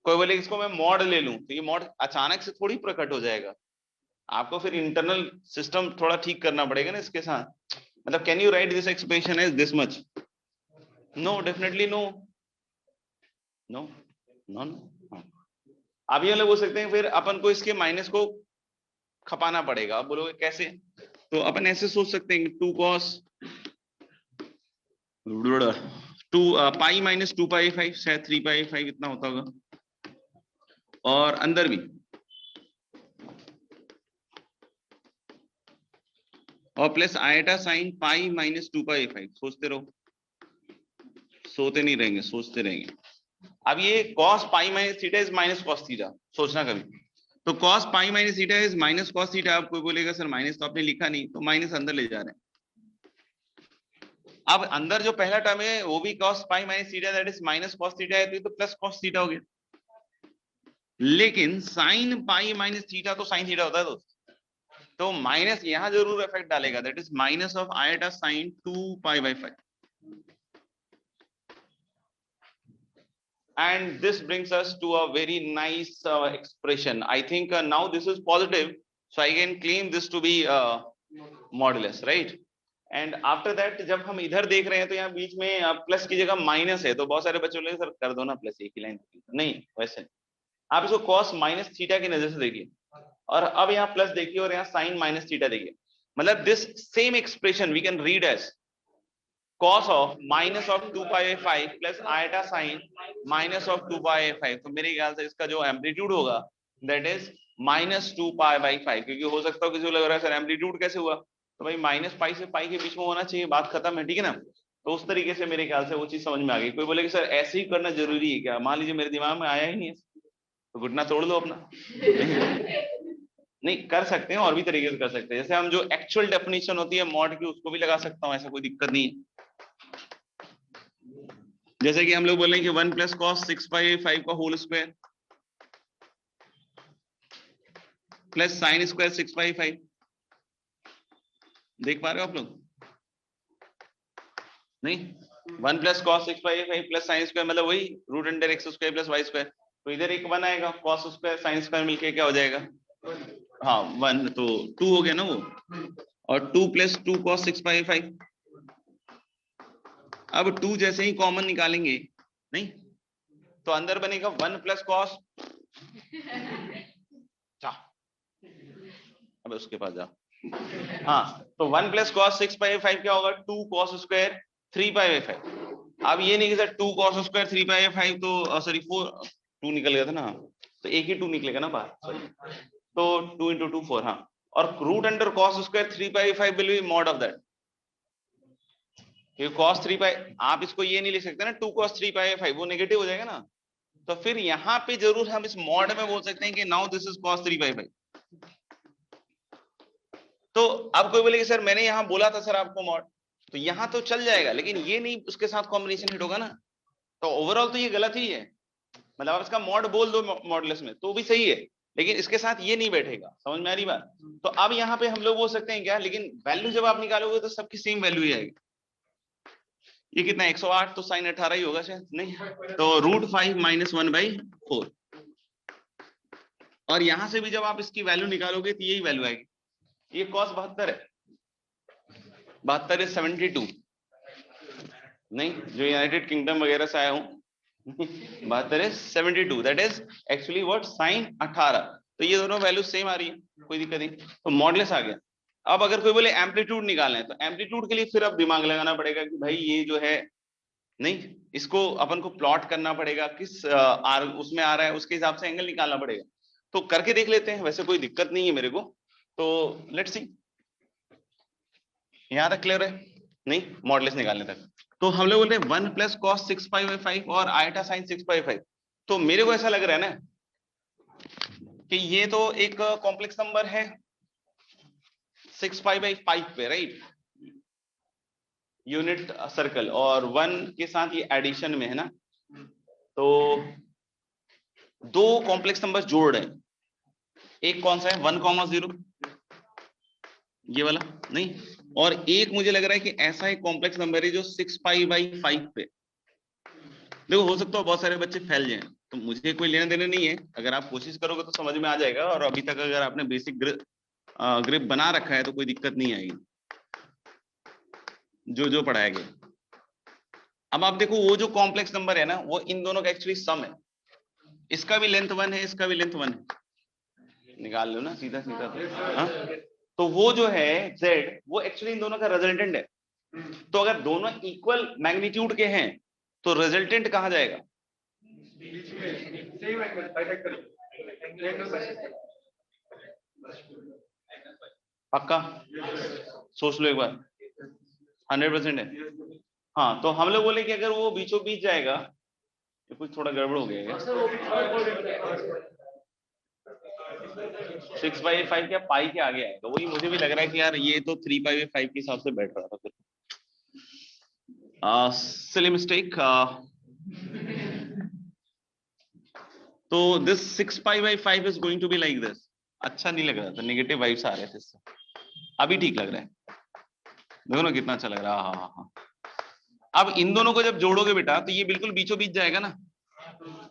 Speaker 1: कोई बोले इसको मैं मॉड ले लूं, तो ये मॉड अचानक से थोड़ी प्रकट हो जाएगा, आपको फिर इंटरनल सिस्टम थोड़ा ठीक करना पड़ेगा ना इसके साथ। मतलब can you write this expression as this much? No, definitely no, no no no. आप ये बोल सकते हैं फिर अपन को इसके माइनस को खपाना पड़ेगा। आप बोलोगे कैसे? तो अपन ऐसे सोच सकते हैं 2 cos 2 पाई माइनस 2π/5 शायद 3π/5 इतना होता होगा, और अंदर भी और plus iota sine pi minus 2π/5। सोचते रहो, सोते नहीं रहेंगे, सोचते रहेंगे। अब ये cos pi minus theta is minus cos theta, सोचना कभी, तो cos pi minus theta is minus cos theta. आप कोई बोलेगा सर माइनस तो आपने लिखा नहीं, तो माइनस अंदर ले जा रहे हैं। अब अंदर जो पहला टर्म है वो भी cos pi minus theta that is minus cos theta है, तो ये तो प्लस cos थीटा हो गया। लेकिन साइन पाई माइनस थीटा तो साइन थीटा होता है दोस्त, तो माइनस यहां जरूर इफेक्ट डालेगा, that is minus of iota sine 2π/5। And this brings us to a very nice expression. I think now this is positive, so I can claim this to be modulus, right? And after that जब हम इधर देख रहे हैं तो यहाँ बीच में plus की जगह माइनस है, तो बहुत सारे बच्चे बोलेंगे सर कर दो ना प्लस, एक ही लाइन। नहीं, वैसे आप इसको cos माइनस थीटा की नजर से देखिए, और अब यहाँ प्लस देखिए और यहाँ साइन माइनस थीटा देखिए। मतलब this same expression we can read as cos of minus of 2π/5 plus iota sine minus of 2π/5। तो मेरे ख्याल से इसका जो एम्पलीट्यूड होगा दैट इज माइनस 2π/5, क्योंकि हो सकता है किसी को लग रहा है सर एम्पलीट्यूड कैसे हुआ, तो भाई माइनस पाई से पाई के बीच में होना चाहिए, बात खत्म है, ठीक है ना। तो उस तरीके से मेरे ख्याल से वो चीज समझ में आ गई। कोई बोले कि सर ऐसे ही करना जरूरी है क्या? मान लीजिए मेरे दिमाग में आया ही नहीं है, तो घुटना तोड़ लो अपना। नहीं कर सकते हैं, और भी तरीके से कर सकते हैं, जैसे हम जो एक्चुअल डेफिनेशन होती है मॉड की उसको भी लगा सकता हूँ, ऐसा कोई दिक्कत नहीं है। जैसे कि हम लोग बोल रहे हैं कि 1 प्लस cos 6π/5 का whole square plus sine square 6π/5। देख पा रहे हो आप लोग? नहीं, 1 plus cos 6π/5 plus sine square मतलब वही root under x square plus y square. तो इधर एक 1 आएगा, cos स्क्वायर साइन स्क्वायर मिलके क्या हो जाएगा? हाँ 1, तो 2 हो गया ना वो, और 2 प्लस 2 cos 6π/5। अब 2 जैसे ही कॉमन निकालेंगे, नहीं तो अंदर बनेगा 1 प्लस cos, अब उसके पास जा, हाँ तो 1 प्लस cos 6π/5 क्या होगा? 2 cos स्क्वायर 3π/5। अब ये नहीं कि सर 2 cos स्क्वायर 3π/5 तो सॉरी 2 निकल गया था ना, तो एक ही 2 निकलेगा ना बाहर, सॉरी, तो 2 × 2 4, हाँ और root under cos square 3 by 5 will be mod of that. ये cos 3 पाई, आप इसको ये नहीं लिख सकते ना 2 cos 3 पाई 5, वो नेगेटिव हो जाएगा ना। तो फिर यहाँ पे जरूर हम इस मॉड में बोल सकते हैं कि नाउ दिस इज cos 3 पाई 5। तो अब कोई बोले कि सर मैंने यहाँ बोला था सर आपको मॉड, तो यहाँ तो चल जाएगा, लेकिन ये नहीं उसके साथ कॉम्बिनेशन हिट होगा ना। तो ओवरऑल तो ये गलत ही है, मतलब आप इसका मॉड बोल दो मॉडलेस में तो भी सही है, लेकिन इसके साथ ये नहीं बैठेगा। समझ में आ रही बात? तो अब यहाँ पे हम लोग बोल सकते हैं क्या, लेकिन वैल्यू जब आप निकालोगे तो सबकी सेम वैल्यू ही आएगी। ये कितना 108, तो साइन 18 ही होगा शायद, नहीं तो √5 - 1/4। और यहां से भी जब आप इसकी वैल्यू निकालोगे तो यही वैल्यू आएगी। ये cos 72 है, 72 is 72, नहीं जो यूनाइटेड किंगडम वगैरह से आया हूं 72 is 72, that is actually what sin 18। तो ये दोनों वैल्यू सेम आ रही है, कोई दिक्कत नहीं, तो मॉडलेस आ गया। अब अगर कोई बोले एम्पलीट्यूड निकालना है, तो एम्पलीट्यूड के लिए फिर अब दिमाग लगाना पड़ेगा कि भाई ये जो है, नहीं इसको अपन को प्लॉट करना पड़ेगा, किस उसमें आ रहा है उसके हिसाब से एंगल निकालना पड़ेगा। तो करके देख लेते हैं, वैसे कोई दिक्कत नहीं है मेरे को, तो लेट्स सी। यहां तक क्लियर है? नहीं मॉडलेस निकालने तक। तो हम लोग बोलते हैं 1 + cos 6 π/5 और आयटा sin 6 π/5। तो मेरे को ऐसा लग रहा है ना कि ये तो एक कॉम्प्लेक्स नंबर है 6 π/5 पे, राइट, यूनिट सर्कल, और 1 के साथ ये एडिशन में है ना। तो दो कॉम्प्लेक्स नंबर जोड़ रहे हैं, एक कौन सा है 1,0 ये वाला, नहीं, और एक मुझे लग रहा है कि ऐसा एक कॉम्प्लेक्स नंबर है जो 6 π/5 पे। देखो हो सकता है बहुत सारे बच्चे फैल जाएं, तो मुझे कोई लेना देना नहीं है, अगर आप कोशिश करोगे तो समझ में आ जाएगा, और अभी तक अगर आपने बेसिक ग्रिप बना रखा है तो कोई दिक्कत नहीं आएगी जो पढ़ाया गया। अब आप देखो वो जो कॉम्प्लेक्स नंबर है ना, वो इन दोनों का एक्चुअली सम है, इसका भी लेंथ 1 है, इसका भी लेंथ 1 है, निकाल लो ना सीधा सीधा तो। हाँ? तो वो जो है z, वो एक्चुअली इन दोनों का रिजल्टेंट है। तो अगर दोनों इक्वल मैग्नीट्यूड के हैं तो रिजल्टेंट कहाँ जाएगा? पक्का सोच लो एक बार, 100% है। हाँ, तो हम लोग बोले कि अगर वो बीचों बीच जाएगा, ये कुछ थोड़ा गड़बड़ हो गया है, 6/5 क्या पाई के आगे आएगा, वही मुझे भी लग रहा है कि यार ये तो 3/5 के हिसाब से बैठ रहा था फिर। Silly mistake. तो this 6/5 is going to be like this. अच्छा नहीं लग रहा था, नेगेटिव वाइब्स आ रहे थे इससे, अभी ठीक लग रहा है, देखो ना कितना अच्छा लग रहा है। हाँ हाँ हाँ। अब इन दोनों को जब जोड़ोगे बेटा तो ये बिल्कुल बीचों बीच जाएगा ना,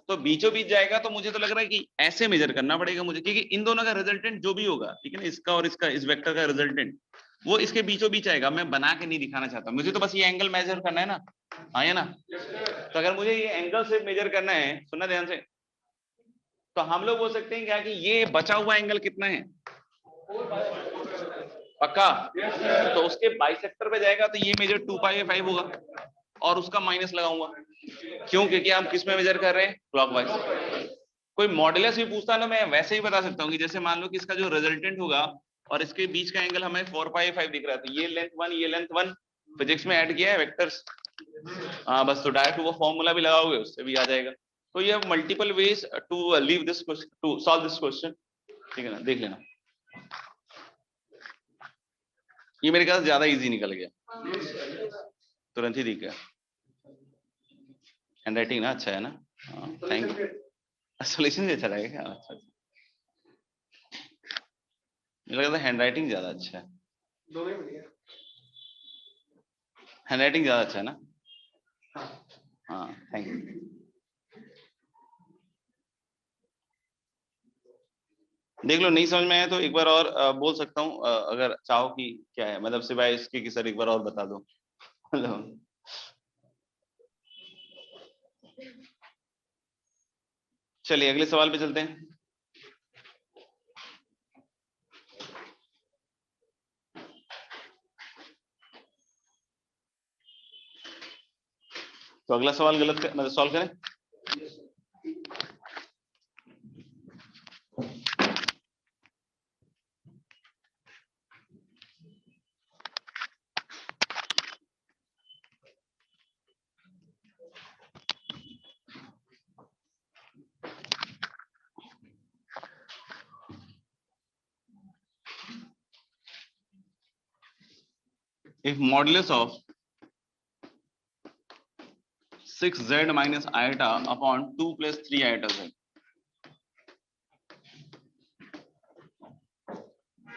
Speaker 1: तो बीचों बीच जाएगा, तो मुझे तो लग रहा है कि ऐसे मेजर करना पड़ेगा मुझे, क्योंकि इन दोनों का रिजल्टेंट जो भी होगा, ठीक है ना, इसका और इसका, इस वेक्टर का रिजल्टेंट वो इसके बीचों बीच आएगा। मैं बना के नहीं दिखाना चाहता, मुझे तो बस ये एंगल मेजर करना है ना, हाँ है ना। तो अगर मुझे ये एंगल से मेजर करना है, सुनना ध्यान से, तो हम लोग बोल सकते हैं क्या कि ये बचा हुआ एंगल कितना है? पक्का? तो उसके बाइसेक्टर पे जाएगा तो ये मेजर 2π/5 होगा, और उसका माइनस लगाऊंगा, क्यों? क्योंकि हम किस में मेजर कर रहे हैं? क्लॉकवाइज। कोई मॉडुलस भी पूछता है ना, मैं वैसे ही बता सकता हूँ कि जैसे मान लो कि इसका जो रिजल्टेंट होगा और इसके बीच का एंगल हमें 4π/5 दिख रहा है, तो ये लेंथ 1, ये लेंथ 1, फिजिक्स में ऐड किया है वेक्टर्स। हाँ बस, तो डायरेक्ट वो फॉर्मूला भी लगाओगे उससे भी आ जाएगा। तो ये multiple ways to leave this question, to solve this question, ठीक है ना, देख लेना। ये मेरे ख्याल से ज्यादा इजी निकल गया, तुरंत ही दिख गया। हैंडराइटिंग ना अच्छा है ना, थैंक यू। सॉल्यूशन भी अच्छा रहेगा, अच्छा। मुझे लगता है हैंडराइटिंग ज्यादा अच्छा है, हैंडराइटिंग ज्यादा अच्छा है ना। हाँ थैंक यू। देख लो, नहीं समझ में आया तो एक बार और बोल सकता हूँ, अगर चाहो कि क्या है, मतलब सिवाय इसके कि सर एक बार और बता दो। चलिए अगले सवाल पे चलते हैं। तो अगला सवाल गलत मतलब सॉल्व करें। if modulus of 6z minus iota upon 2 plus 3 iota z,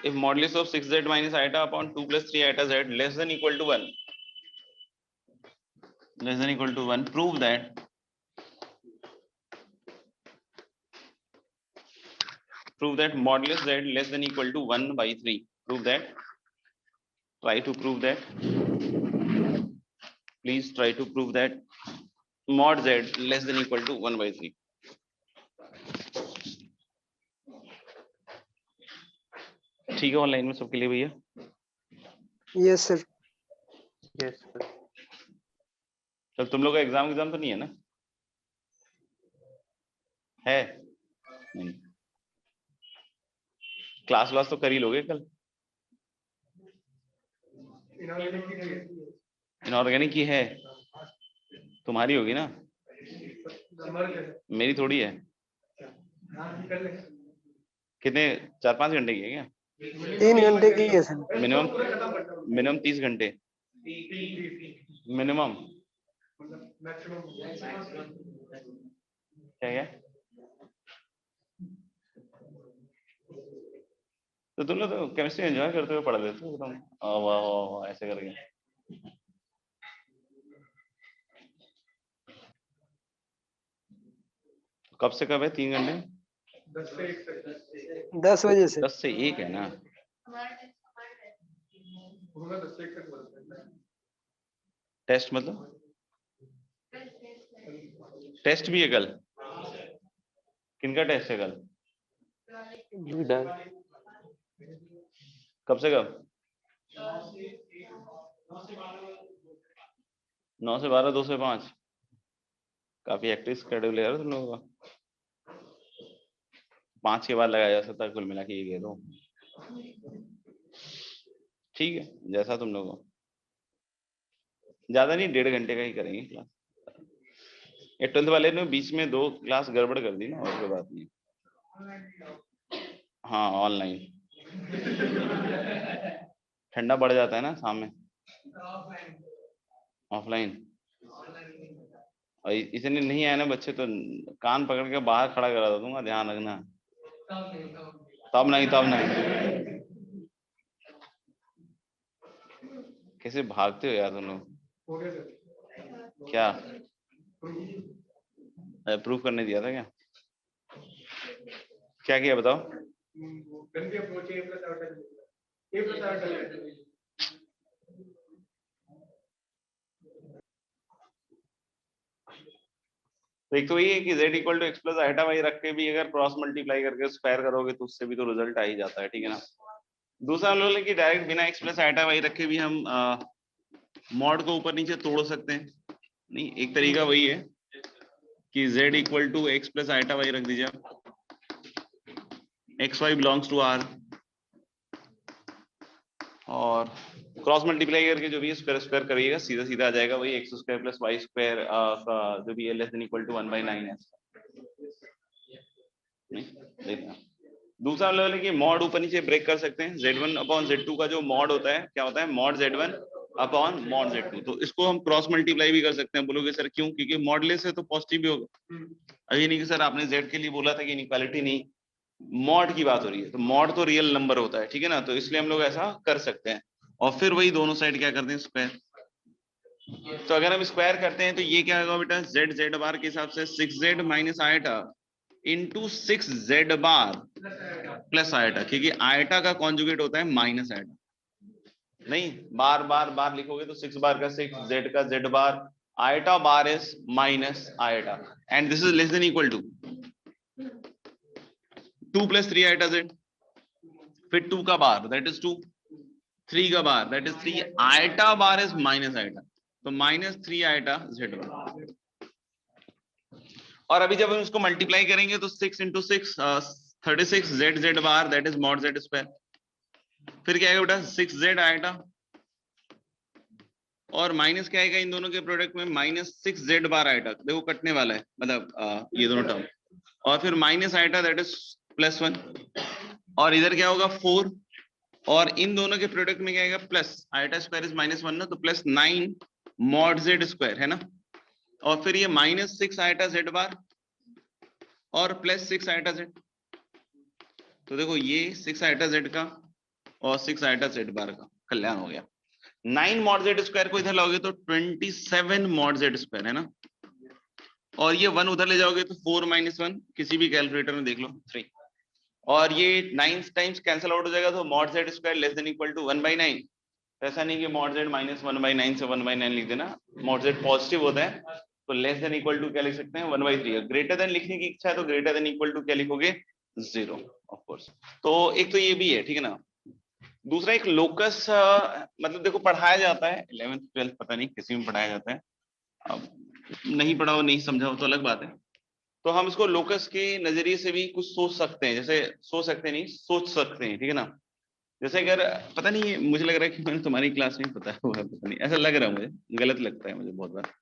Speaker 1: if modulus of 6z minus iota upon 2 plus 3 iota z less than equal to 1, prove that modulus z less than equal to 1 by 3. Prove that. Try to prove that. Please try to prove that mod z less than equal to 1 by 3. ठीक है online में सबके लिए भैया?
Speaker 4: Yes sir.
Speaker 3: Yes, sir.
Speaker 1: तब तुम लोग का एग्जाम तो नहीं है ना? है? नहीं। क्लास तो कर ही लोगे कल? इनऑर्गेनिक की है, तुम्हारी होगी ना, मेरी थोड़ी है। कितने 4-5 घंटे की है क्या?
Speaker 4: 3 घंटे की है सर।
Speaker 1: मिनिमम 30 घंटे मिनिमम। क्या तो तुम लोग तो केमिस्ट्री एंजॉय करते हुए पढ़ लेते हो तुम, वाह ऐसे करके। कब से कब है 3 घंटे?
Speaker 4: 10 बजे से।
Speaker 1: 10 से 1 है ना? टेस्ट मतलब टेस्ट भी है कल? किनका टेस्ट है कल? कब से कब? 9 से 12, 2 से 5। काफी एक्टिव शेड्यूल है तुम लोगों का। 5 के बाद लगाया जा सकता है कुल मिला के ये तो ठीक है, जैसा तुम लोगों को। ज्यादा नहीं, 1.5 घंटे का ही करेंगे क्लास। ये 12th वाले ने बीच में 2 क्लास गड़बड़ कर दी ना, और कोई बात नहीं। हाँ ऑनलाइन ठंडा बढ़ जाता है ना शाम में। ऑफलाइन और इसने नहीं आए ना बच्चे तो कान पकड़ के बाहर खड़ा करा दूंगा, ध्यान रखना। तब नहीं कैसे भागते हो यार तुम लोग? क्या अप्रूव करने दिया था क्या? क्या किया बताओ? तो एक तो ये है कि z equal to x plus iota y रख के भी अगर क्रॉस मल्टीप्लाई करके स्क्वायर करोगे तो उससे भी तो रिजल्ट आ ही जाता है, ठीक है ना। दूसरा हम लोग कि डायरेक्ट बिना एक्स प्लस आइटा वाई रखे भी हम मॉड को ऊपर नीचे तोड़ सकते हैं। नहीं, एक तरीका वही है कि z equal to x plus iota y रख दीजिए आप, x y belongs to R, और क्रॉस मल्टीप्लाई करके जो भी है स्क्वायर करिएगा, सीधा सीधा आ जाएगा वही x square plus y square जो भी है लेस देन इक्वल टू 1/9 है। दूसरा लेवल है कि मॉड ऊपर नीचे ब्रेक कर सकते हैं। z1 अपॉन z2 का जो मॉड होता है क्या होता है? Mod z1 upon mod z2। तो इसको हम क्रॉस मल्टीप्लाई भी कर सकते हैं। बोलोगे सर क्यों? क्योंकि मॉडलेस है तो पॉजिटिव भी होगा। अभी नहीं कि सर आपने z के लिए बोला था कि इनइक्वालिटी नहीं, मॉड की बात हो रही है, तो मॉड तो रियल नंबर होता है, ठीक है ना। तो इसलिए हम लोग ऐसा कर सकते हैं और फिर वही दोनों साइड क्या करते हैं? स्क्वायर। तो अगर हम स्क्वायर करते हैं तो ये क्या होगा बेटा? z बार के हिसाब से 6z minus iota into 6z bar plus iota, क्योंकि आइटा का कॉन्जुगेट होता है माइनस आइटा। नहीं, बार बार बार लिखोगे तो 6 बार का 6, z का z bar, iota bar is minus iota, and this is less than equal to 2 plus 3 iota z, फिर 2 का बार दैट इज 2, 3 का bar that is 3, iota bar is minus iota, तो minus 3 iota z bar. और अभी जब हम इसको multiply करेंगे तो 6 into 6 36 z bar that is mod z square, फिर क्या आएगा बेटा? 6z आइटा, और माइनस क्या आएगा इन दोनों के प्रोडक्ट में? माइनस 6z बार आइटा, देखो कटने वाला है, मतलब ये दोनों टर्म, और फिर माइनस आइटा दैट इज +1, और इधर क्या होगा? 4, और इन दोनों के प्रोडक्ट में क्या आएगा, प्लस आइटा स्क्वायर इज -1 ना, तो प्लस 9 मॉड जेड स्क्वायर है ना, और फिर ये -6 आइटा जेड बार और प्लस 6 आइटा जेड। तो देखो ये 6 आइटा जेड का और 6 आइटा जेड बार का कल्याण हो गया। 9 मॉड जेड स्क्वायर को इधर लाओगे तो 27 मॉड जेड स्क्वायर है ना, और ये 1 उधर ले जाओगे तो 4 - 1, किसी भी कैलकुलेटर में देख लो 3, और ये 9 टाइम्स कैंसिल आउट हो जाएगा, तो mod z square less than equal to 1/9। ऐसा नहीं कि मॉड जेड -1/9 से 1/9 लिख देना, मॉड जेड पॉजिटिव होता है तो लेस देन इक्वल टू क्या लिख सकते हैं, 1/3। ग्रेटर देन लिखने की इच्छा है तो ग्रेटर देन इक्वल टू क्या लिखोगे, 0 ऑफ कोर्स। तो एक तो ये भी है, ठीक है ना। दूसरा एक लोकस, मतलब देखो पढ़ाया जाता है 11th 12th पता नहीं किसी में पढ़ाया जाता है, अब नहीं पढ़ा हो नहीं समझा हो तो अलग बात है। तो हम इसको लोकस के नजरिए से भी कुछ सोच सकते हैं, जैसे सोच सकते नहीं सोच सकते हैं, ठीक है ना। जैसे अगर पता नहीं, मुझे लग रहा है कि मैंने तुम्हारी क्लास में पता हुआ है, पता नहीं ऐसा लग रहा है मुझे, गलत लगता है मुझे बहुत बार।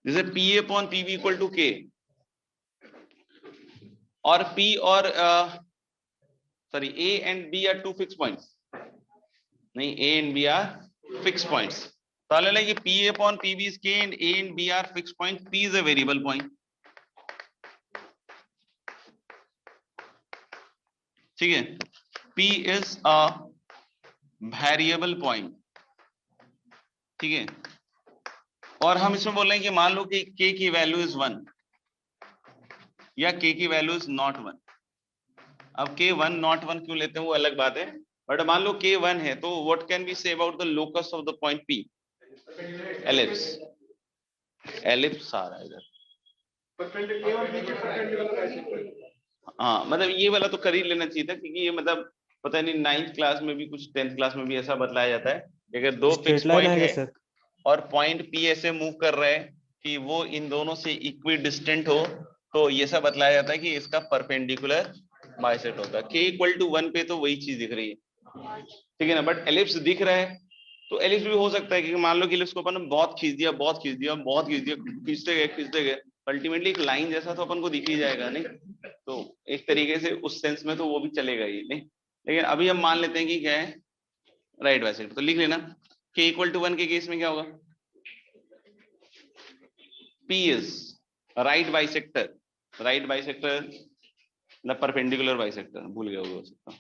Speaker 1: जैसे P upon PV equal to K, और P और sorry A and B are 2 fix points, नहीं A and B are fix points. तो like P upon PB is K and A and B are fixed point, P is a variable point, ठीक है, P is a variable point, ठीक है। और हम इसमें बोल रहे हैं कि मान लो कि K की वैल्यू इज 1 या K की वैल्यू इज नॉट 1। अब K 1 नॉट 1 क्यों लेते हैं वो अलग बात है, बट मान लो K 1 है तो what can be say about the locus of the point P, ellipse, ellipse आ रहा है इधर। हाँ मतलब ये वाला तो कर ही लेना चाहिए था, क्योंकि ये मतलब पता नहीं 9th क्लास में भी कुछ 10th क्लास में भी ऐसा बतलाया जाता है कि अगर दो फिक्स पॉइंट है और पॉइंट P ऐसे मूव कर रहा है कि वो इन दोनों से इक्वी डिस्टेंट हो, तो ये सब बतलाया जाता है कि इसका परपेंडिकुलर बाइसेक्ट होता है। K इक्वल टू 1 पे तो वही चीज दिख रही है, ठीक है ना, बट एलिप्स दिख रहा है तो एलिप्स भी हो सकता है, क्योंकि मान लो कि एलिप्स को अपन बहुत खींच दिया बहुत खींच दिया बहुत खींच दिया, खींचते गए अल्टीमेटली एक लाइन जैसा तो अपन को दिख ही जाएगा नहीं, तो एक तरीके से उस सेंस में तो वो भी चलेगा ही नहीं। लेकिन अभी हम मान लेते हैं कि क्या है, राइट बाइसेक्टर, तो लिख लेना K इक्वल टू 1 के केस में क्या होगा, P is right bisector, right bisector मतलब परपेंडिकुलर बाइसेक्टर, भूल गया हो सकता,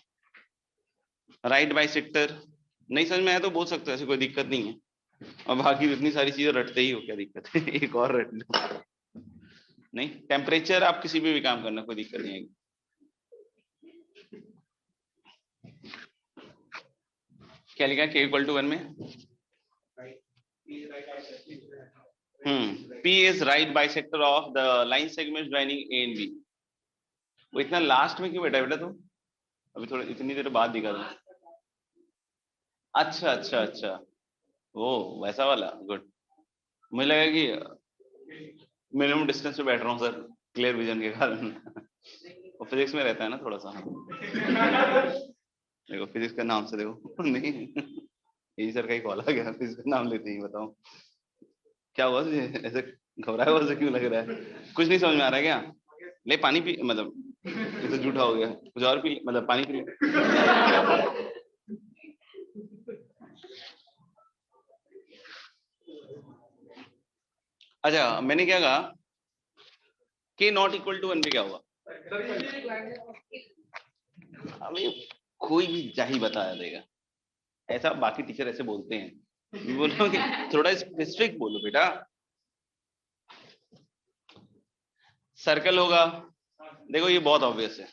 Speaker 1: राइट बाइसेक्टर नहीं समझ में आया तो बोल सकते हो, ऐसी कोई दिक्कत नहीं है, और बाकी इतनी सारी चीजें रटते ही हो, क्या दिक्कत है एक और रट लो, नहीं टेम्परेचर आप किसी भी काम करना कोई दिक्कत नहीं आएगी। क्या लिखा K इक्वल टू 1 में, P is right bisector of the line segments joining A and B। वो इतना लास्ट में क्यों बेटा तुम, अभी थोड़ा इतनी देर बाद दिखा दो। अच्छा अच्छा अच्छा, वो वैसा वाला, गुड। मुझे लगा कि मिनिमम डिस्टेंस पे बैठ रहा हूँ सर, क्लियर विजन के कारण और फिजिक्स में रहता है ना थोड़ा सा, देखो फिजिक्स का नाम से देखो नहीं यही सर का ही कॉल आ गया, फिजिक्स का नाम लेते ही बताओ क्या हुआ, ऐसे घबराया हुआ क्यों लग रहा है, कुछ नहीं समझ में आ रहा है क्या, ले पानी पी, मतलब ये तो झूठा हो गया, कुछ और पी, मतलब पानी पी ले। अच्छा मैंने क्या कहा, K नॉट इक्वल टू 1 पे क्या होगा, अभी कोई भी जाही बता देगा, ऐसा बाकी टीचर ऐसे बोलते हैं, बोलो कि थोड़ा स्पेसिफिक बोलो बेटा, सर्कल होगा, देखो ये बहुत ऑब्वियस है,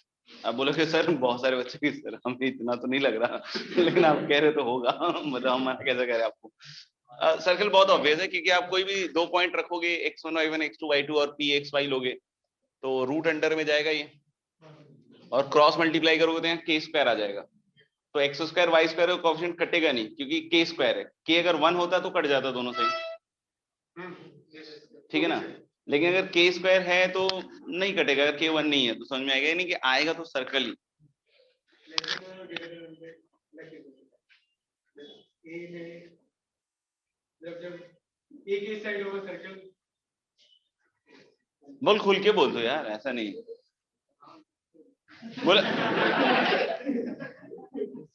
Speaker 1: आप बोलोगे सर बहुत सारे बच्चे की सर हमें इतना तो नहीं लग रहा लेकिन आप कह रहे तो होगा मतलब हम कैसे कह रहे हैं आपको, सर्कल बहुत ऑब्वियस है, क्योंकि आप कोई भी दो पॉइंट रखोगे x1 y1 x2 y2 और p x y लोगे तो रूट अंडर में जाएगा ये, और क्रॉस मल्टीप्लाई करोगे तो यहाँ k स्क्वायर आ जाएगा, तो x square y square coefficient कटेगा नहीं, क्योंकि k स्क्वायर है, k अगर 1 होता तो कट जाता दोनों से, ठीक है ना, लेकिन अगर k स्क्वायर है तो नहीं कटेगा, अगर k 1 नहीं है तो समझ में आएगा नहीं कि आएगा तो सर्कल ही, बोल खुल के बोल दो यार, ऐसा नहीं बोल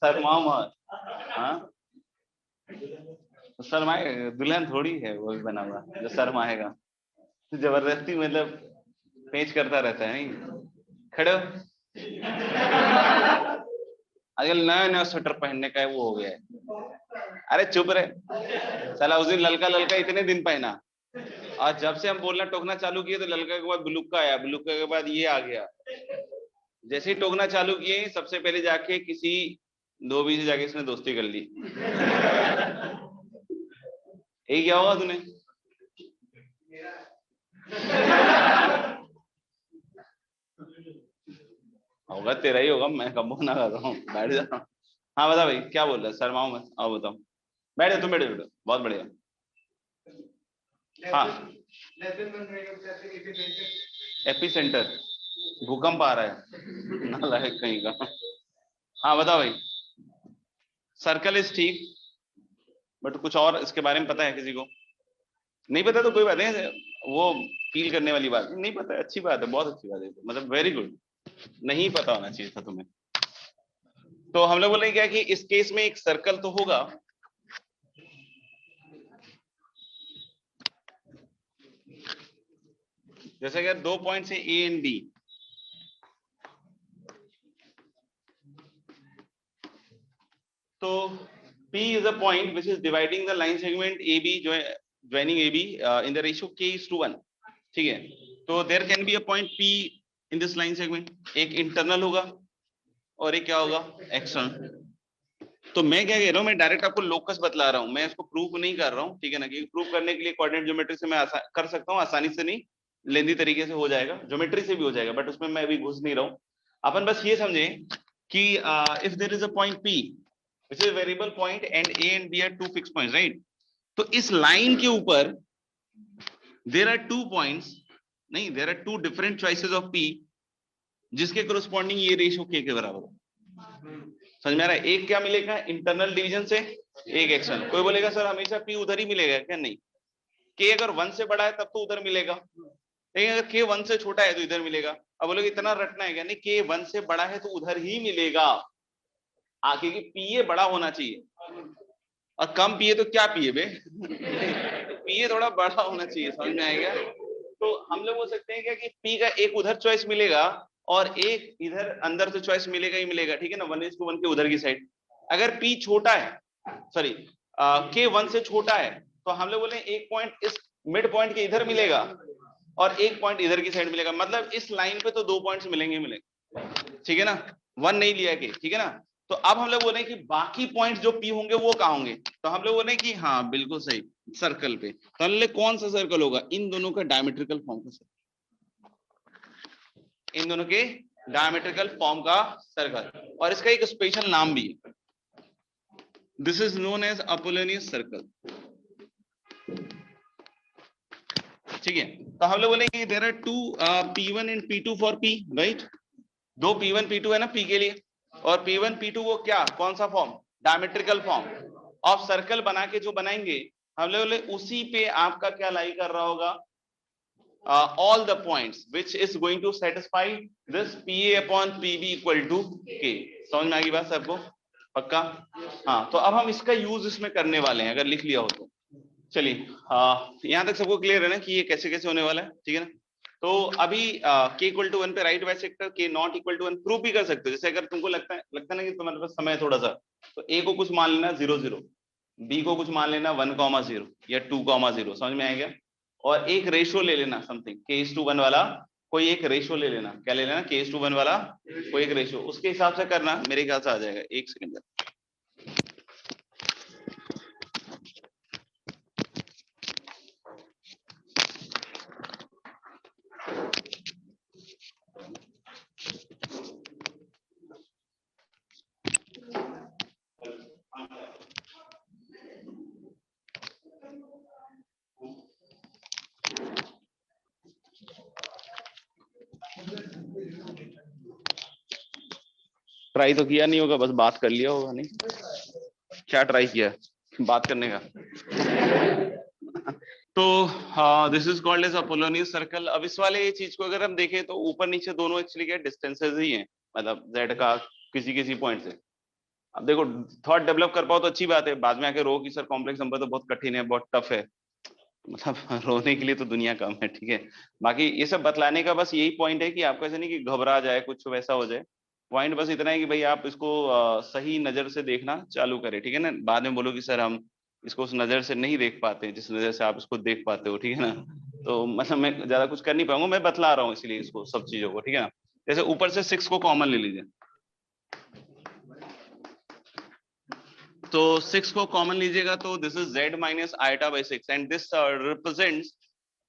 Speaker 1: शर्माओ मत। हाँ शर्माए, दुल्हन थोड़ी है वो भी बना हुआ जो शर्माएगा। जबरदस्ती मतलब पेच करता रहता है। नहीं खड़े हो। आजकल नया नया स्वेटर पहनने का वो हो गया है। अरे चुप रहे साला, उस दिन ललका ललका इतने दिन पहना, और जब से हम बोलना टोकना चालू किए तो ललका के बाद ब्लुक्का आया, ब्लुक्का के बाद ये आ गया। जैसे ही टोकना चालू किए सबसे पहले जाके किसी धोबी से जाके इसने दोस्ती कर ली। यही क्या होगा तूने? होगा तेरा ही होगा, मैं कब ना कर रहा हूँ। बैठ जा। हाँ बता भाई क्या बोल रहा है, शर्माओ मत, आओ बताओ। बैठ जा तुम, बैठो बैठो, बहुत बढ़िया। हाँ एपी सेंटर, भूकंप आ रहा है नालायक कहीं का। हाँ बताओ भाई। सर्कल इज ठीक, बट कुछ और इसके बारे में पता है किसी को? नहीं पता तो कोई बात नहीं, वो फील करने वाली बात नहीं पता है, अच्छी बात है, बहुत अच्छी बात है, मतलब वेरी गुड। नहीं पता होना चाहिए था तुम्हें। तो हम लोग बोले क्या कि इस केस में एक सर्कल तो होगा, जैसे अगर 2 पॉइंट्स है ए एंड बी, तो P is a point which is dividing the line segment AB जो है joining AB in the ratio k:1, ठीक है। तो there can be a point P in this line segment, एक internal होगा और एक क्या होगा एक्सटर्नल। तो मैं क्या कह रहा हूँ, मैं डायरेक्ट आपको लोकस बतला रहा हूँ, मैं इसको प्रूव नहीं कर रहा हूँ, ठीक है ना। कि प्रूव करने के लिए कोऑर्डिनेट ज्योमेट्री से मैं कर सकता हूँ, आसानी से नहीं, लेंदी तरीके से हो जाएगा, ज्योमेट्री से भी हो जाएगा, बट उसमें मैं अभी घुस नहीं रहा हूँ। अपन बस ये समझे कि if there is a point P which is variable point and A and B are two fixed points, right? तो इस लाइन के ऊपर there are 2 points, नहीं there are 2 different choices of P जिसके corresponding ये रेशियो K के बराबर हो। समझ में आ रहा है? एक क्या मिलेगा इंटरनल डिवीजन से, एक एक्सटर्नल। कोई बोलेगा सर हमेशा P उधर ही मिलेगा क्या? नहीं, K अगर 1 से बड़ा है तब तो उधर मिलेगा, लेकिन अगर K 1 से छोटा है तो इधर मिलेगा। अब बोलोगे इतना रटना है क्या? नहीं, K 1 से बड़ा है तो उधर ही मिलेगा, आगे की पीए बड़ा होना चाहिए, और कम पिए तो क्या पिए बे पिए थोड़ा बड़ा होना चाहिए। समझ में आएगा? तो हम लोग बोल सकते हैं क्या कि पी का एक उधर चॉइस मिलेगा और एक इधर अंदर से चॉइस मिलेगा ही मिलेगा, ठीक है ना। 1:1 के उधर की साइड। अगर पी छोटा है, सॉरी के 1 से छोटा है, तो हम लोग बोले एक पॉइंट इस मिड पॉइंट के इधर मिलेगा और एक पॉइंट इधर की साइड मिलेगा, मतलब इस लाइन पे तो 2 पॉइंट्स मिलेंगे मिलेंगे, ठीक है ना। 1 नहीं लिया के, ठीक है ना। तो अब हम लोग बोले कि बाकी पॉइंट्स जो पी होंगे वो कहाँ होंगे, तो हम लोग बोले कि हाँ बिल्कुल सही, सर्कल पे। तो हम लोग कौन सा सर्कल होगा? इन दोनों का डायमेट्रिकल फॉर्म का सर्कल, इन दोनों के डायमेट्रिकल फॉर्म का सर्कल, और इसका एक स्पेशल नाम भी है, this is known as Apollonius circle, ठीक है। तो हम लोग बोले कि देयर आर 2 P1 एंड P2 for P, right. 2 P1 P2 है ना P के लिए, और P1 P2 वो क्या, कौन सा form? Diametrical form of circle बना के जो बनाएंगे हम लोग, उसी पे आपका क्या लाई कर रहा होगा, all the points which is going to satisfy this PA upon PB equal to K। समझ में आ गई बात सबको? पक्का? हाँ, तो अब हम इसका यूज इसमें करने वाले हैं, अगर लिख लिया हो तो। चलिए यहाँ तक सबको क्लियर है ना कि ये कैसे कैसे होने वाला है, ठीक है ना। तो अभी k = 1 पे राइट बाइसेक्टर k ≠ = 1 प्रूव भी कर सकते हो। जैसे अगर तुमको लगता है ना कि तुम्हारे पास समय थोड़ा सा, तो a को कुछ मान लेना 0 0, b को कुछ मान लेना 1, 0 या 2, 0। समझ में आएगा? और एक रेशियो ले लेना, समथिंग k:1 वाला कोई एक रेशियो ले लेना। क्या ले लेना? k:1 वाला कोई एक रेशियो, उसके हिसाब से करना, मेरे ख्याल से आ जाएगा। एक सेकंड, ट्राई तो किया नहीं होगा, बस बात कर लिया होगा। नहीं, क्या ट्राई किया बात करने का? तो this is called as Apollonius circle. अब इस वाले चीज को अगर हम देखें तो ऊपर नीचे दोनों एक्चुअली क्या डिस्टेंसेस ही हैं, मतलब z का किसी किसी पॉइंट से। अब देखो थॉट डेवलप कर पाओ तो अच्छी बात है, बाद में आके रो कि सर कॉम्प्लेक्स नंबर तो बहुत कठिन है, बहुत टफ है, मतलब रोने के लिए तो दुनिया कम है, ठीक है। बाकी ये सब बतलाने का बस यही पॉइंट है कि आपको ऐसा नहीं कि घबरा जाए, कुछ वैसा हो जाए। पॉइंट बस इतना है कि भाई आप इसको सही नजर से देखना चालू करें, ठीक है ना। बाद में बोलो कि सर हम इसको उस नजर से नहीं देख पाते जिस नजर से आप इसको देख पाते हो, ठीक है ना। तो मतलब मैं ज्यादा कुछ कर नहीं पाऊंगा, मैं बतला रहा हूँ इसलिए इसको सब चीजों को, ठीक है ना। जैसे ऊपर से 6 को कॉमन ले लीजिए, तो 6 को कॉमन लीजिएगा तो this is z minus iota by 6 and this represents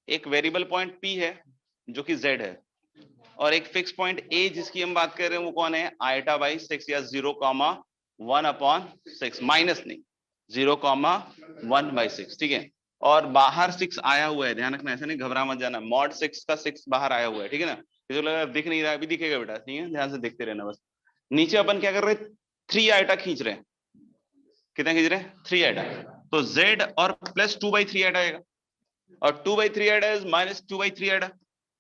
Speaker 1: एक वेरिएबल पॉइंट p है जो कि z है, और एक फिक्स पॉइंट a जिसकी हम बात कर रहे हैं वो कौन है, आइटा बाई 6 या 0,1/6, माइनस नहीं 0,1/6, ठीक है। और बाहर 6 आया हुआ है, ध्यान रखना, ऐसा नहीं घबरा मत जाना, मॉड 6 का 6 बाहर आया हुआ है, ठीक है ना। जो लगा दिख नहीं रहा, अभी दिखेगा बेटा, ठीक है, ध्यान से देखते रहना बस। नीचे अपन क्या कर रहे हैं, 3 आइटा खींच रहे हैं, कितना खींच रहे हैं, 3 आइटा, तो z और प्लस 2/3 आइटा आएगा, और 2/3 आइटा इज माइनस 2/3 आइटा,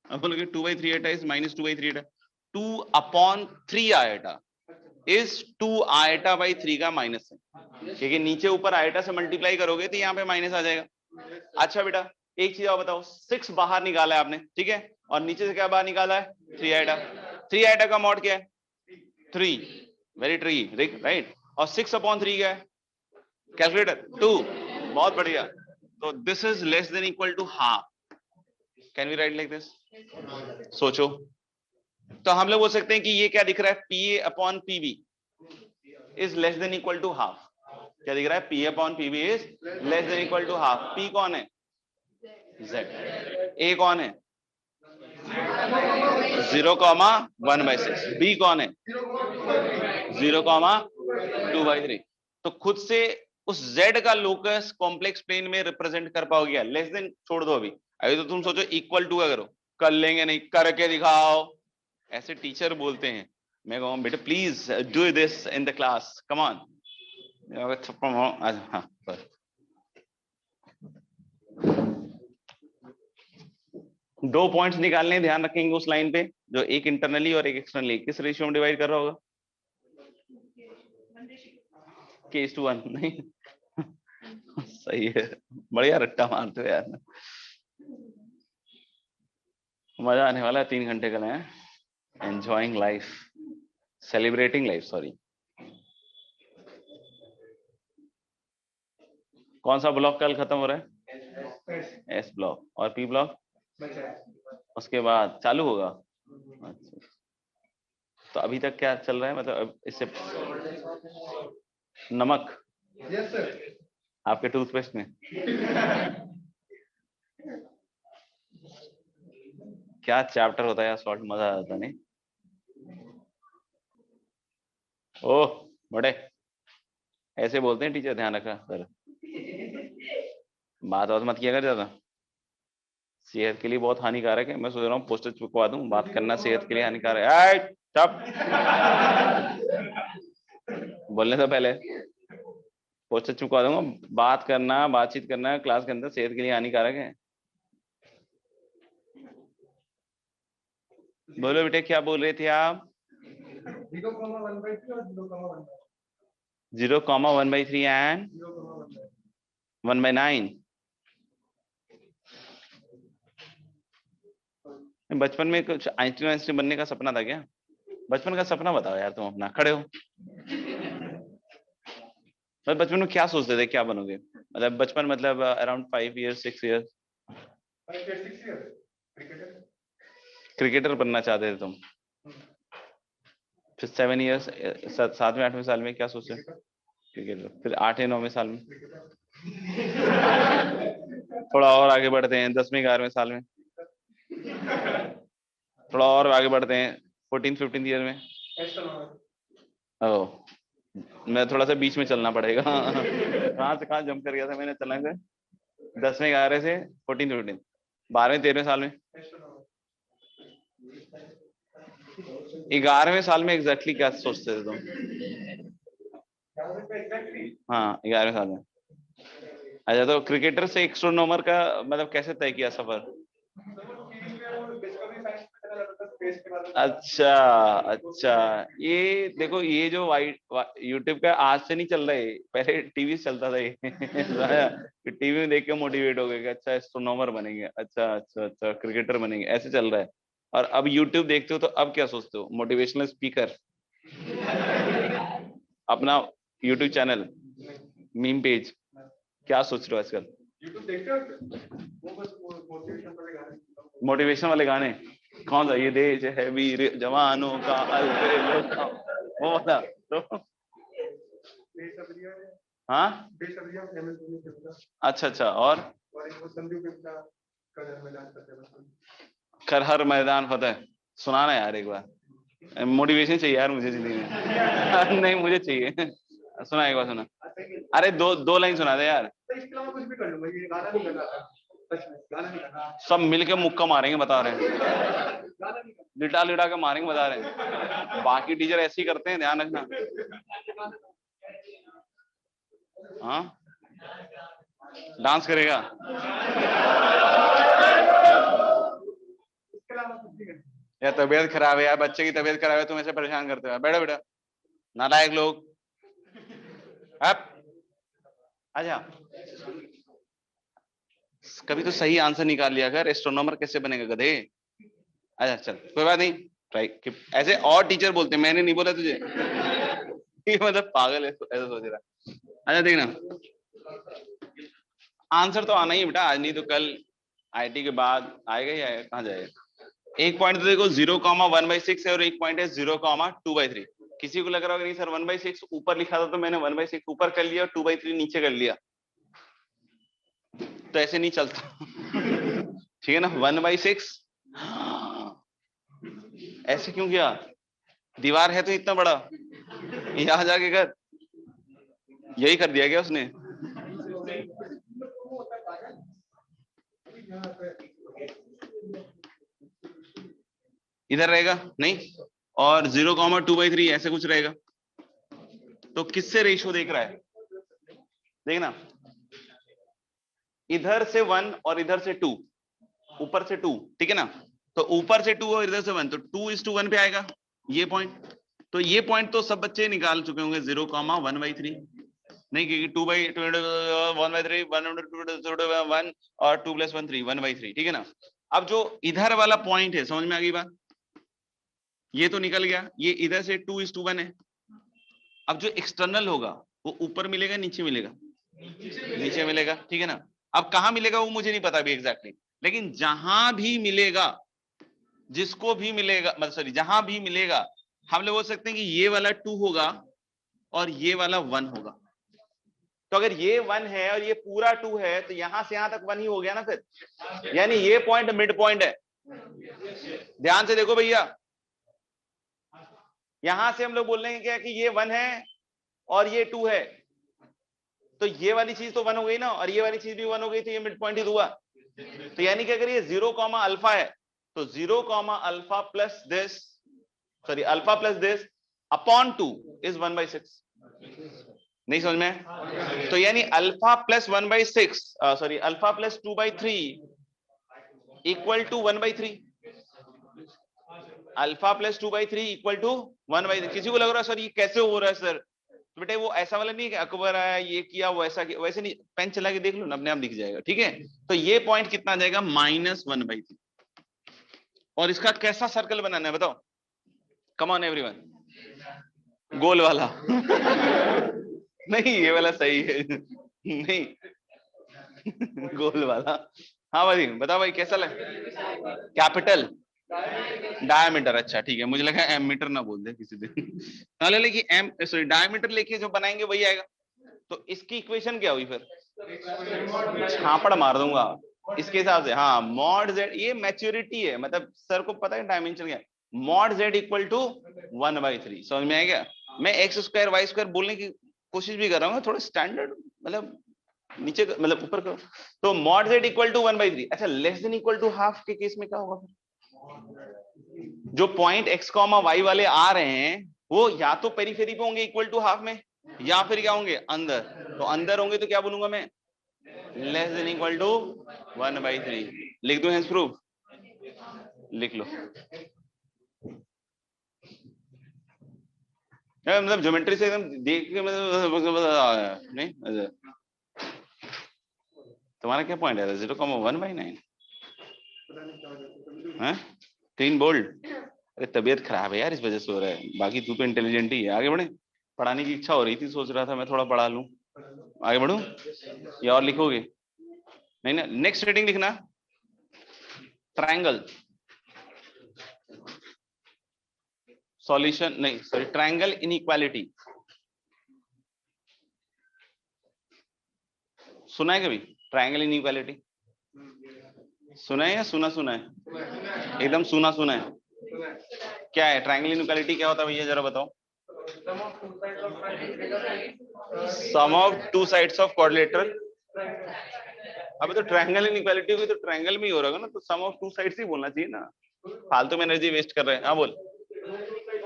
Speaker 1: अब बोलोगे 2/3 iota is minus 2/3 iota, 2/3 iota is 2 iota by 3 का माइनस है, क्योंकि नीचे ऊपर आइटा से मल्टीप्लाई करोगे तो यहाँ पे माइनस आ जाएगा। अच्छा बेटा एक चीज और बताओ, 6 बाहर निकाला है आपने, ठीक है, और नीचे से क्या बाहर निकाला है, 3 आइटा, 3 आइटा का मॉड क्या है, 3, वेरी ट्री, राइट, और 6/3 क्या है, कैलकुलेटर 2, बहुत बढ़िया, तो this is less than equal to half, can we write like this, सोचो। तो हम लोग बोल सकते हैं कि ये क्या दिख रहा है, PA/PB is less than equal to half, क्या दिख रहा है, PA/PB is less than equal to half. P कौन है, Z, A कौन है 0,1/6, B कौन है 0,2/3, तो खुद से उस Z का लोकस कॉम्प्लेक्स प्लेन में रिप्रेजेंट कर पाओगे, लेस देन छोड़ दो अभी, अभी तो तुम सोचो इक्वल टू का करो, कर लेंगे नहीं, करके दिखाओ, ऐसे टीचर बोलते हैं। मैं कहूँ बेटा please do this in the class, come on. हाँ, दो पॉइंट्स निकालने हैं, ध्यान रखेंगे उस लाइन पे, जो एक इंटरनली और एक एक्सटर्नली, किस रेशियो में डिवाइड कर रहा होगा, k/1 नहीं सही है, बढ़िया रट्टा मारते हो यार, मजा आने वाला है 3 घंटे का, enjoying life, celebrating life, sorry. कौन सा ब्लॉक कल खत्म हो रहा है, एस ब्लॉक, और पी ब्लॉक उसके बाद चालू होगा। अच्छा, तो अभी तक क्या चल रहा है, मतलब इससे नमक आपके टूथपेस्ट में क्या चैप्टर होता है, शॉर्ट मजा आता नहीं। ओह बड़े ऐसे बोलते हैं टीचर, ध्यान रखा सर, बात मत किया कर ज्यादा, सेहत के लिए बहुत हानिकारक है। मैं सोच रहा हूँ पोस्टर चिपकवा दूं, बात करना सेहत के लिए हानिकारक है, चुप बोलने से पहले पोस्टर चिपकवा दूंगा, बात करना, बातचीत करना क्लास के अंदर सेहत के लिए हानिकारक है। बोलो बेटे क्या बोल रहे थे आप, 0,1/3 एंड 1/9। बचपन में कुछ आइंस्टीन बनने का सपना था क्या, बचपन का सपना बताओ यार, तुम अपना खड़े हो, तो बचपन में क्या सोचते थे, क्या बनोगे, मतलब बचपन मतलब अराउंड 5 years 6 years, क्रिकेटर बनना चाहते थे तुम, फिर 7 years 7वें 8वें साल में क्या सोचे, क्रिकेटर, फिर 8वें 9वें साल में थोड़ा और आगे बढ़ते हैं, 10वें 11वें साल में थोड़ा और आगे बढ़ते हैं, 14th 15th ईयर में, ओह मैं थोड़ा सा बीच में चलना पड़ेगा कहाँ से कहाँ जंप कर गया था मैंने, चलना से 10वें 11वें से 14th 15th 12वें 13वें साल में, 11वें साल में एग्जैक्टली क्या सोचते थे तुम, हाँ 11वें साल में। अच्छा तो क्रिकेटर से एक्स्ट्रोनॉमर का मतलब कैसे तय किया सफर, अच्छा अच्छा, ये देखो ये जो यूट्यूब का आज से नहीं चल रहा है, पहले टीवी से चलता था ये टीवी में देख के मोटिवेट हो गए कि अच्छा एस्ट्रोनॉमर बनेंगे, अच्छा अच्छा अच्छा क्रिकेटर बनेंगे, ऐसे चल रहा है। और अब यूट्यूब देखते हो तो अब क्या सोचते हो? मोटिवेशनल स्पीकर, अपना यूट्यूब चैनल, मीम पेज, क्या सोच रहे हो आजकल?
Speaker 2: यूट्यूब देखते हो? वो बस
Speaker 1: मोटिवेशन वाले गाने कौन सा? ये देश है वीर जवानों का अलबेला, वो वाला तो हाँ अच्छा अच्छा, और कर हर मैदान फतेह सुनाना यार एक बार, मोटिवेशन चाहिए यार मुझे जिंदगी में नहीं मुझे चाहिए, सुना एक बार, सुना। अरे दो लाइन सुना दे यार।
Speaker 2: कुछ भी कर लूंगा, ये गाना नहीं करना,
Speaker 1: सब मिलके मुक्का मारेंगे बता रहे हैं, लिटा लिटा के मारेंगे बता रहे हैं, बाकी टीचर ऐसे ही करते हैं, ध्यान रखना। हाँ डांस करेगा या तबीयत खराब है यार, बच्चे की तबीयत खराब है, तुम ऐसे परेशान करते हो? बैठो बेटा, नालायक लोग। अब आजा, कभी तो सही आंसर निकाल लिया कर, एस्ट्रोनॉमर कैसे बनेगा गधे? अच्छा चल कोई बात नहीं, ट्राई। ऐसे और टीचर बोलते हैं, मैंने नहीं बोला तुझे मतलब पागल है ऐसा सोच रहा। अच्छा देखना, आंसर तो आना ही बेटा, आज नहीं तो कल आईटी के बाद आएगा ही आएगा, कहाँ जाएगा। एक पॉइंट तो देखो 0,1/6 है और एक पॉइंट है 0,2/3। किसी को लग रहा होगा नहीं सर 1/6 ऊपर लिखा था तो मैंने 1/6 ऊपर कर लिया और 2/3 नीचे कर लिया, तो ऐसे नहीं चलता ठीक है ना। 1/6 ऐसे क्यों किया? दीवार है तो इतना बड़ा, यहां जाके कर, यही कर दिया क्या उसने? इधर रहेगा नहीं, और 0,2/3 ऐसे कुछ रहेगा, तो किससे रेशियो देख रहा है? देखना, इधर से 1 और इधर से 2, ऊपर से 2, ठीक है ना, तो ऊपर से 2 और इधर से 1, तो 2:1 पे आएगा ये पॉइंट। तो ये पॉइंट तो सब बच्चे निकाल चुके होंगे, 0,1/3 नहीं, क्योंकि 2/1/3 1 और 2 + 1 3 1/3, ठीक है ना। अब जो इधर वाला पॉइंट है, समझ में आ गई बात? ये तो निकल गया, ये इधर से 2:1 है। अब जो एक्सटर्नल होगा वो ऊपर मिलेगा नीचे मिलेगा? नीचे मिलेगा, ठीक है ना। अब कहां मिलेगा वो मुझे नहीं पता अभी एग्जैक्टली, लेकिन जहां भी मिलेगा, जिसको भी मिलेगा, मतलब सॉरी जहां भी मिलेगा, हम लोग बोल सकते हैं कि ये वाला 2 होगा और ये वाला 1 होगा। तो अगर ये 1 है और ये पूरा 2 है तो यहां से यहां तक 1 ही हो गया ना फिर, यानी ये पॉइंट मिड पॉइंट है। ध्यान से देखो भैया, यहां से हम लोग बोल रहे हैं क्या कि ये 1 है और ये 2 है, तो ये वाली चीज तो 1 हो गई ना, और ये वाली चीज भी 1 हो गई, तो ये मिड पॉइंट ही हुआ। तो यानी कि अगर ये 0, है तो 0, plus this, sorry alpha plus this upon 2 is 1/6। नहीं समझ में? तो यानी alpha plus 1/6, sorry alpha plus 2/3 equal to 1/3। Alpha plus 2/3 equal to 1/3। किसी को लग रहा है सर ये कैसे हो रहा है सर? तो बेटे वो ऐसा वाला नहीं है कि अकबर आया ये किया वो ऐसा किया, वैसे नहीं, पेन चला के देख लो ना, अपने आप दिख जाएगा, ठीक है। तो ये पॉइंट कितना आ जाएगा? -1/3। और इसका कैसा सर्कल बनाना है बताओ? कम ऑन एवरीवन, गोल वाला नहीं ये वाला सही है नहीं गोल वाला। हाँ भाई बताओ भाई कैसा लगे? कैपिटल डायमीटर, अच्छा ठीक है, मुझे लगा एमीटर ना बोल दे किसी दिन लेकिन एम सॉरी डायमीटर लेके जो बनाएंगे वही आएगा। तो इसकी इक्वेशन क्या हुई फिर? छापड़ मार दूंगा इसके हिसाब से। हाँ मॉड z, ये मैच्योरिटी है, मतलब सर को पता है डायमेंशन क्या है। मॉड z इक्वल टू 1/3, समझ में आ गया? मैं x² y² बोलने की कोशिश भी कर रहा हूँ, थोड़ा स्टैंडर्ड, मतलब नीचे मतलब ऊपर करो। तो मॉड z इक्वल टू 1/3। अच्छा less than equal to half के केस में क्या होगा? जो पॉइंट x, y वाले आ रहे हैं वो या तो पेरीफेरी पे होंगे इक्वल टू हाफ में, या फिर क्या होंगे अंदर। तो अंदर होंगे तो क्या बोलूंगा मैं? Less than equal to 1/3। लिख दो हेंस प्रूफ, लिख लो। मतलब ज्योमेट्री से एकदम देख के मतलब नहीं, तुम्हारा क्या पॉइंट है? 0,1/9 है। Clean bowled. अरे तबीयत खराब है यार, इस वजह से हो रहा है, बाकी तू तो इंटेलिजेंट ही है। आगे बढ़े, पढ़ाने की इच्छा हो रही थी, सोच रहा था मैं थोड़ा पढ़ा लूं। आगे बढ़ूं या और लिखोगे? नहीं ना, नेक्स्ट रीडिंग लिखना। ट्रायंगल सॉल्यूशन नहीं, सॉरी, ट्रायंगल इनइक्वालिटी। सुना है कभी ट्रायंगल इनइक्वालिटी? सुना है या सुना सुना है? एकदम सुना सुना है। क्या है ट्रायंगल इनइक्वालिटी? क्या होता है भैया जरा बताओ। Sum of two sides of quadrilateral. अबे तो ट्रायंगल इनइक्वालिटी हुई तो ट्रायंगल में ही हो रहा है ना, तो सम ऑफ टू साइड्स ही बोलना चाहिए ना, फालतू में एनर्जी वेस्ट कर रहे हैं। हाँ बोल।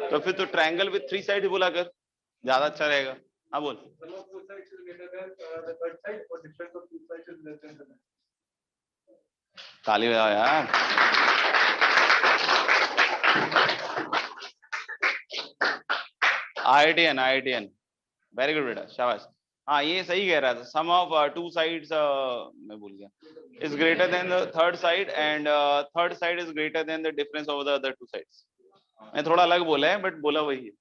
Speaker 1: तो फिर तो ट्रायंगल विद 3 साइड बोला कर, ज्यादा अच्छा रहेगा। हाँ बोल। ताली बजाओ यार। IITN वेरी गुड बेटा, शाबाश। हाँ ये सही कह रहा था, सम ऑफ टू साइड्स, मैं भूल गया, is greater then the third side and third side is greater then the difference of the other two sides. मैं थोड़ा अलग बोला है बट बोला वही है।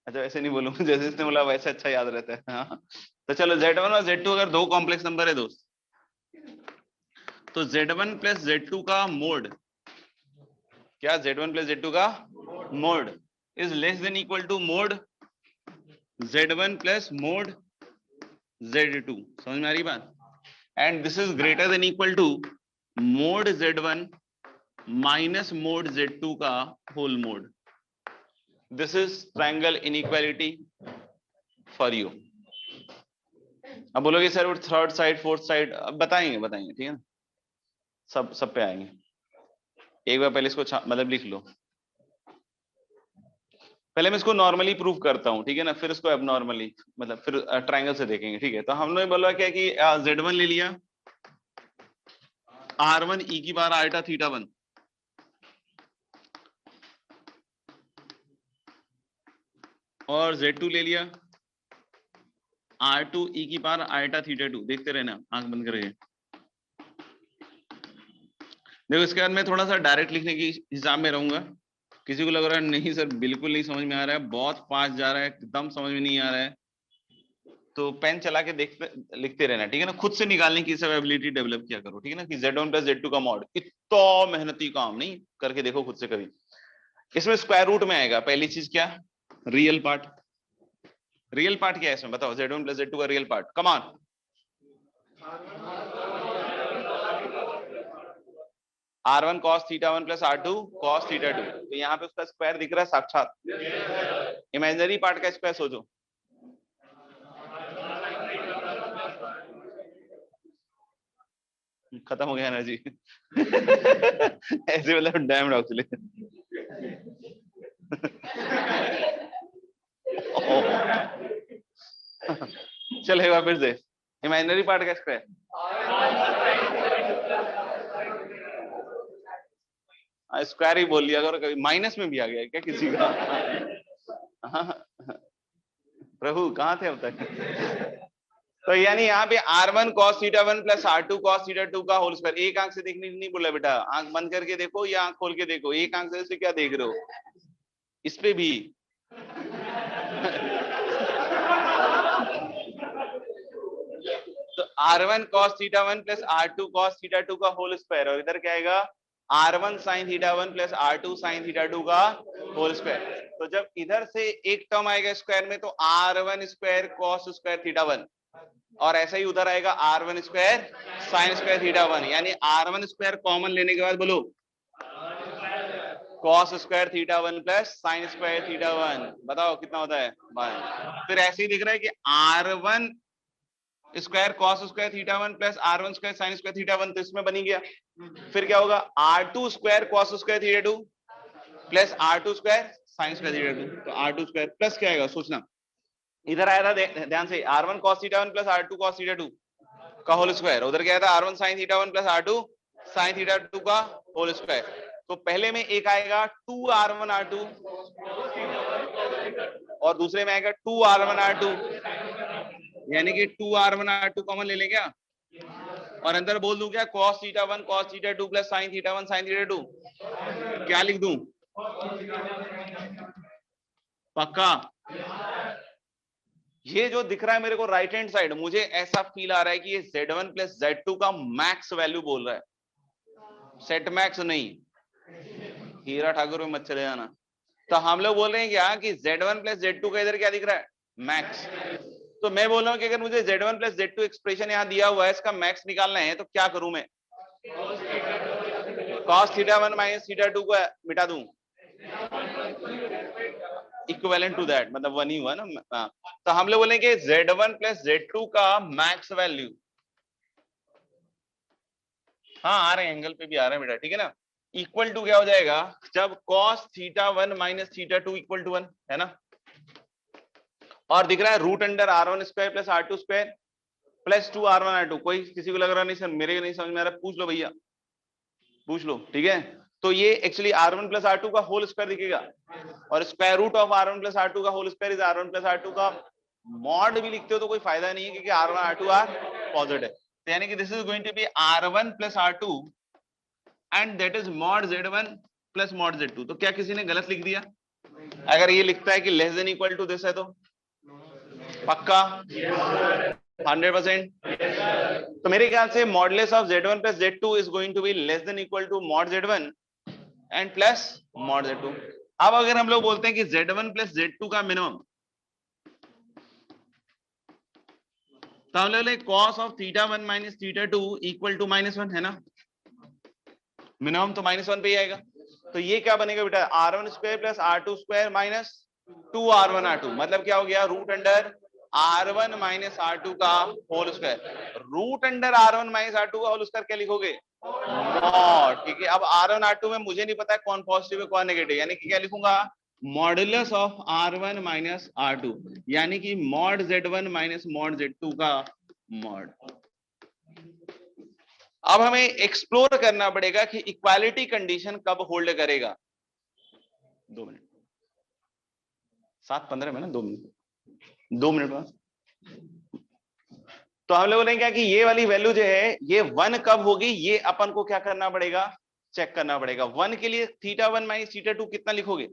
Speaker 1: अच्छा वैसे नहीं बोलूंगा, जैसे इसने बोला वैसे अच्छा याद रहता है। हाँ। तो चलो Z1 और Z2 अगर दो कॉम्प्लेक्स नंबर है दोस्त, तो Z1 प्लस Z2 का मोड, क्या Z1 प्लस Z2 का mod is less than equal to mod Z1 plus mod Z2। समझ में आ रही बात? And this is greater than equal to mod Z1 minus mod Z2 का whole mod. This is triangle inequality for you. अब बोलोगे sir third side fourth side, अब बताएंगे ठीक है ना, सब पे आएंगे। एक बार पहले इसको मतलब लिख लो, पहले मैं इसको नॉर्मली प्रूव करता हूं, ठीक है ना, फिर इसको एबनॉर्मली, मतलब फिर ट्रायंगल से देखेंगे, ठीक है। तो हमने बोला क्या कि Z1 ले लिया R1 e की पावर आल्टा थीटा 1, और Z2 ले लिया R2 e की पावर आल्टा थीटा 2। देखते रहना आंख बंद करके। देखो इसके बाद मैं थोड़ा सा डायरेक्ट लिखने की हिसाब में रहूंगा। किसी को लग रहा है नहीं सर बिल्कुल नहीं समझ में आ रहा है, बहुत फास्ट जा रहा है, एकदम समझ में नहीं आ रहा है, तो पेन चला के देखते लिखते रहना, ठीक है ना। खुद से निकालने की सब एबिलिटी डेवलप किया करो, ठीक है ना, कि Z1 प्लस Z2 का मॉड, इतना मेहनती काम नहीं, करके देखो खुद से कभी। इसमें स्क्वायर रूट में आएगा पहली चीज, क्या? Real part. रियल पार्ट क्या है इसमें बताओ? Z1 प्लस Z2 का real part, come on. R1 cos theta 1 plus R2 cos theta 2। तो यहाँ पे उसका स्क्वायर दिख रहा है साक्षात। इमेजिनरी पार्ट का स्क्वायर सोचो। खत्म हो गया एनर्जी। ऐसे मतलब डैम एक्चुअली। चल एक बार फिर से, इमेजिनरी पार्ट का स्क्वायर। स्क्वायर ही बोल लिया करो, कभी माइनस में भी आ गया क्या किसी का? प्रभु कहाँ थे अब तक? तो यानी यहाँ पे R1 cos theta 1 plus R2 cos theta 2 का होल स्क्वायर। एक आंख से देखने नहीं बोला बेटा, आंख बंद करके देखो या आंख खोल के देखो। एक आंख से क्या देख रहे हो? इस पे भी तो R1 cos theta 1 plus R2 cos theta 2 का होल स्क्वायर, और इधर क्या आएगा? R1 sin theta 1 plus R2 sin theta 2 का होल स्क्वायर। तो जब इधर से एक टर्म आएगा स्क्वायर में, तो R1 square cos square theta 1, और ऐसा ही उधर आएगा R1 square sine square theta 1। यानी R1 स्क्वायर कॉमन लेने के बाद बोलो cos square theta 1 plus sine square theta 1। बताओ कितना होता है? 1। फिर ऐसे ही दिख रहा है कि R1 square cos square theta 1 plus R1 square sine square theta 1, तो इसमें बनी गया। फिर क्या होगा? R2 square cos square theta 2 plus R2 square sine square theta 2। तो R2 स्क्वायर प्लस क्या आएगा सोचना, इधर आया था ध्यान से, R1 cos theta 1 plus R2 cos theta 2 का होल स्क्वायर। उधर क्या था? R1 sin theta 1 plus R2 sin theta 2 का होल स्क्वायर। तो पहले में एक आएगा 2R1 R2 और दूसरे में आएगा 2r1r2, यानी कि 2r1r2 कॉमन ले लें क्या, और अंदर बोल दूं क्या cos theta 1 cos theta 2 plus sin theta 1 sin theta 2, क्या लिख दूं, पक्का। ये जो दिख रहा है मेरे को राइट हैंड साइड, मुझे ऐसा फील आ रहा है कि ये Z1 प्लस Z2 का मैक्स वैल्यू बोल रहा है, सेट मैक्स नहीं। हीरा ठाकुर में मत चले जाना। तो हम लोग बोल रहे हैं क्या कि Z1 प्लस Z2 का इधर क्या दिख रहा है, मैक्स। तो मैं बोल रहा हूँ कि अगर मुझे Z1 प्लस Z2 एक्सप्रेशन यहाँ दिया हुआ है, इसका मैक्स निकालना है, तो क्या करूं मैं, cos थीटा 1 माइनस थीटा 2 को मिटा दूं, इक्विवेलेंट टू दैट, मतलब वन ही हुआ ना। तो हम लोग बोलेंगे Z1 प्लस Z2 का मैक्स वैल्यू, हाँ आ रहे हैं, एंगल पे भी आ रहे हैं बेटा, ठीक है ना, इक्वल टू क्या हो जाएगा, जब cos theta 1 minus theta 2 equal to 1 है ना, और दिख रहा है root under r1 square plus r2 square plus 2r1r2। कोई किसी को लग रहा नहीं सर मेरे नहीं समझ में आ रहा, पूछ लो भैया, पूछ लो, ठीक है। तो ये एक्चुअली r1 प्लस r2 का होल स्क्वायर दिखेगा, और square root of r1 plus r2 का whole square is r1 plus r2 का मॉड भी लिखते हो तो कोई फायदा नहीं है, क्योंकि r1 r2 आर पॉजिटिव, तो यानी कि this is going to be r1 plus r2 and that is mod Z1 plus mod Z2। तो क्या किसी ने गलत लिख दिया? अगर ये लिखता है कि less than equal to this है तो पक्का 100%। तो मेरे ख्याल से modulus of Z1 plus Z2 is going to be less than equal to mod Z1 and plus mod Z2। अब अगर हम लोग बोलते हैं कि Z1 प्लस Z2 का मिनिमम, तो हम लोग cos of theta 1 minus theta 2 equal to -1 है ना, मिनिमम तो -1 पे ही आएगा। तो ये क्या बनेगा बेटा, r1 square plus r2 square minus 2r1r2, मतलब क्या हो गया, root under r1 minus r2 का whole square. Root under r1 minus r2 का होल स्क्वायर क्या लिखोगे, मॉड, ठीक है। अब r1 r2 में मुझे नहीं पता है कौन पॉजिटिव है कौन नेगेटिव, यानी कि क्या लिखूंगा, modulus of r1 minus r2, यानी कि mod Z1 minus mod Z2 का मॉड। अब हमें एक्सप्लोर करना पड़ेगा कि इक्वालिटी कंडीशन कब होल्ड करेगा। 2 मिनट, 7:15 में ना, 2 मिनट बाद। तो हम लोगों ने क्या कि ये वाली वैल्यू जो है ये 1 कब होगी, ये अपन को क्या करना पड़ेगा, चेक करना पड़ेगा। 1 के लिए थीटा 1 माइनस थीटा 2 कितना लिखोगे,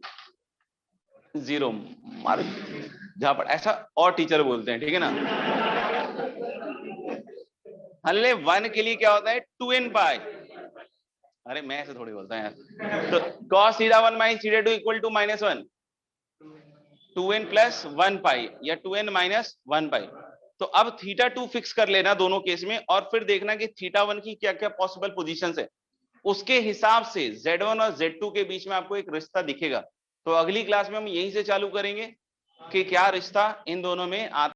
Speaker 1: 0 मार, जहां पर ऐसा और टीचर बोलते हैं, ठीक है ना। हल्ले 1 के लिए क्या होता है 2n पाई, अरे मैं ऐसे थोड़ी बोलता है यार। तो cos theta 1 minus theta 2 equal to -1, 2n plus 1 pi या 2n माइनस 1 पाई। तो अब थीटा 2 फिक्स कर लेना दोनों केस में, और फिर देखना कि थीटा 1 की क्या क्या पॉसिबल पोजीशंस है, उसके हिसाब से Z1 और Z2 के बीच में आपको एक रिश्ता दिखेगा। तो अगली क्लास में हम यहीं से चालू करेंगे कि क्या रिश्ता इन दोनों में आता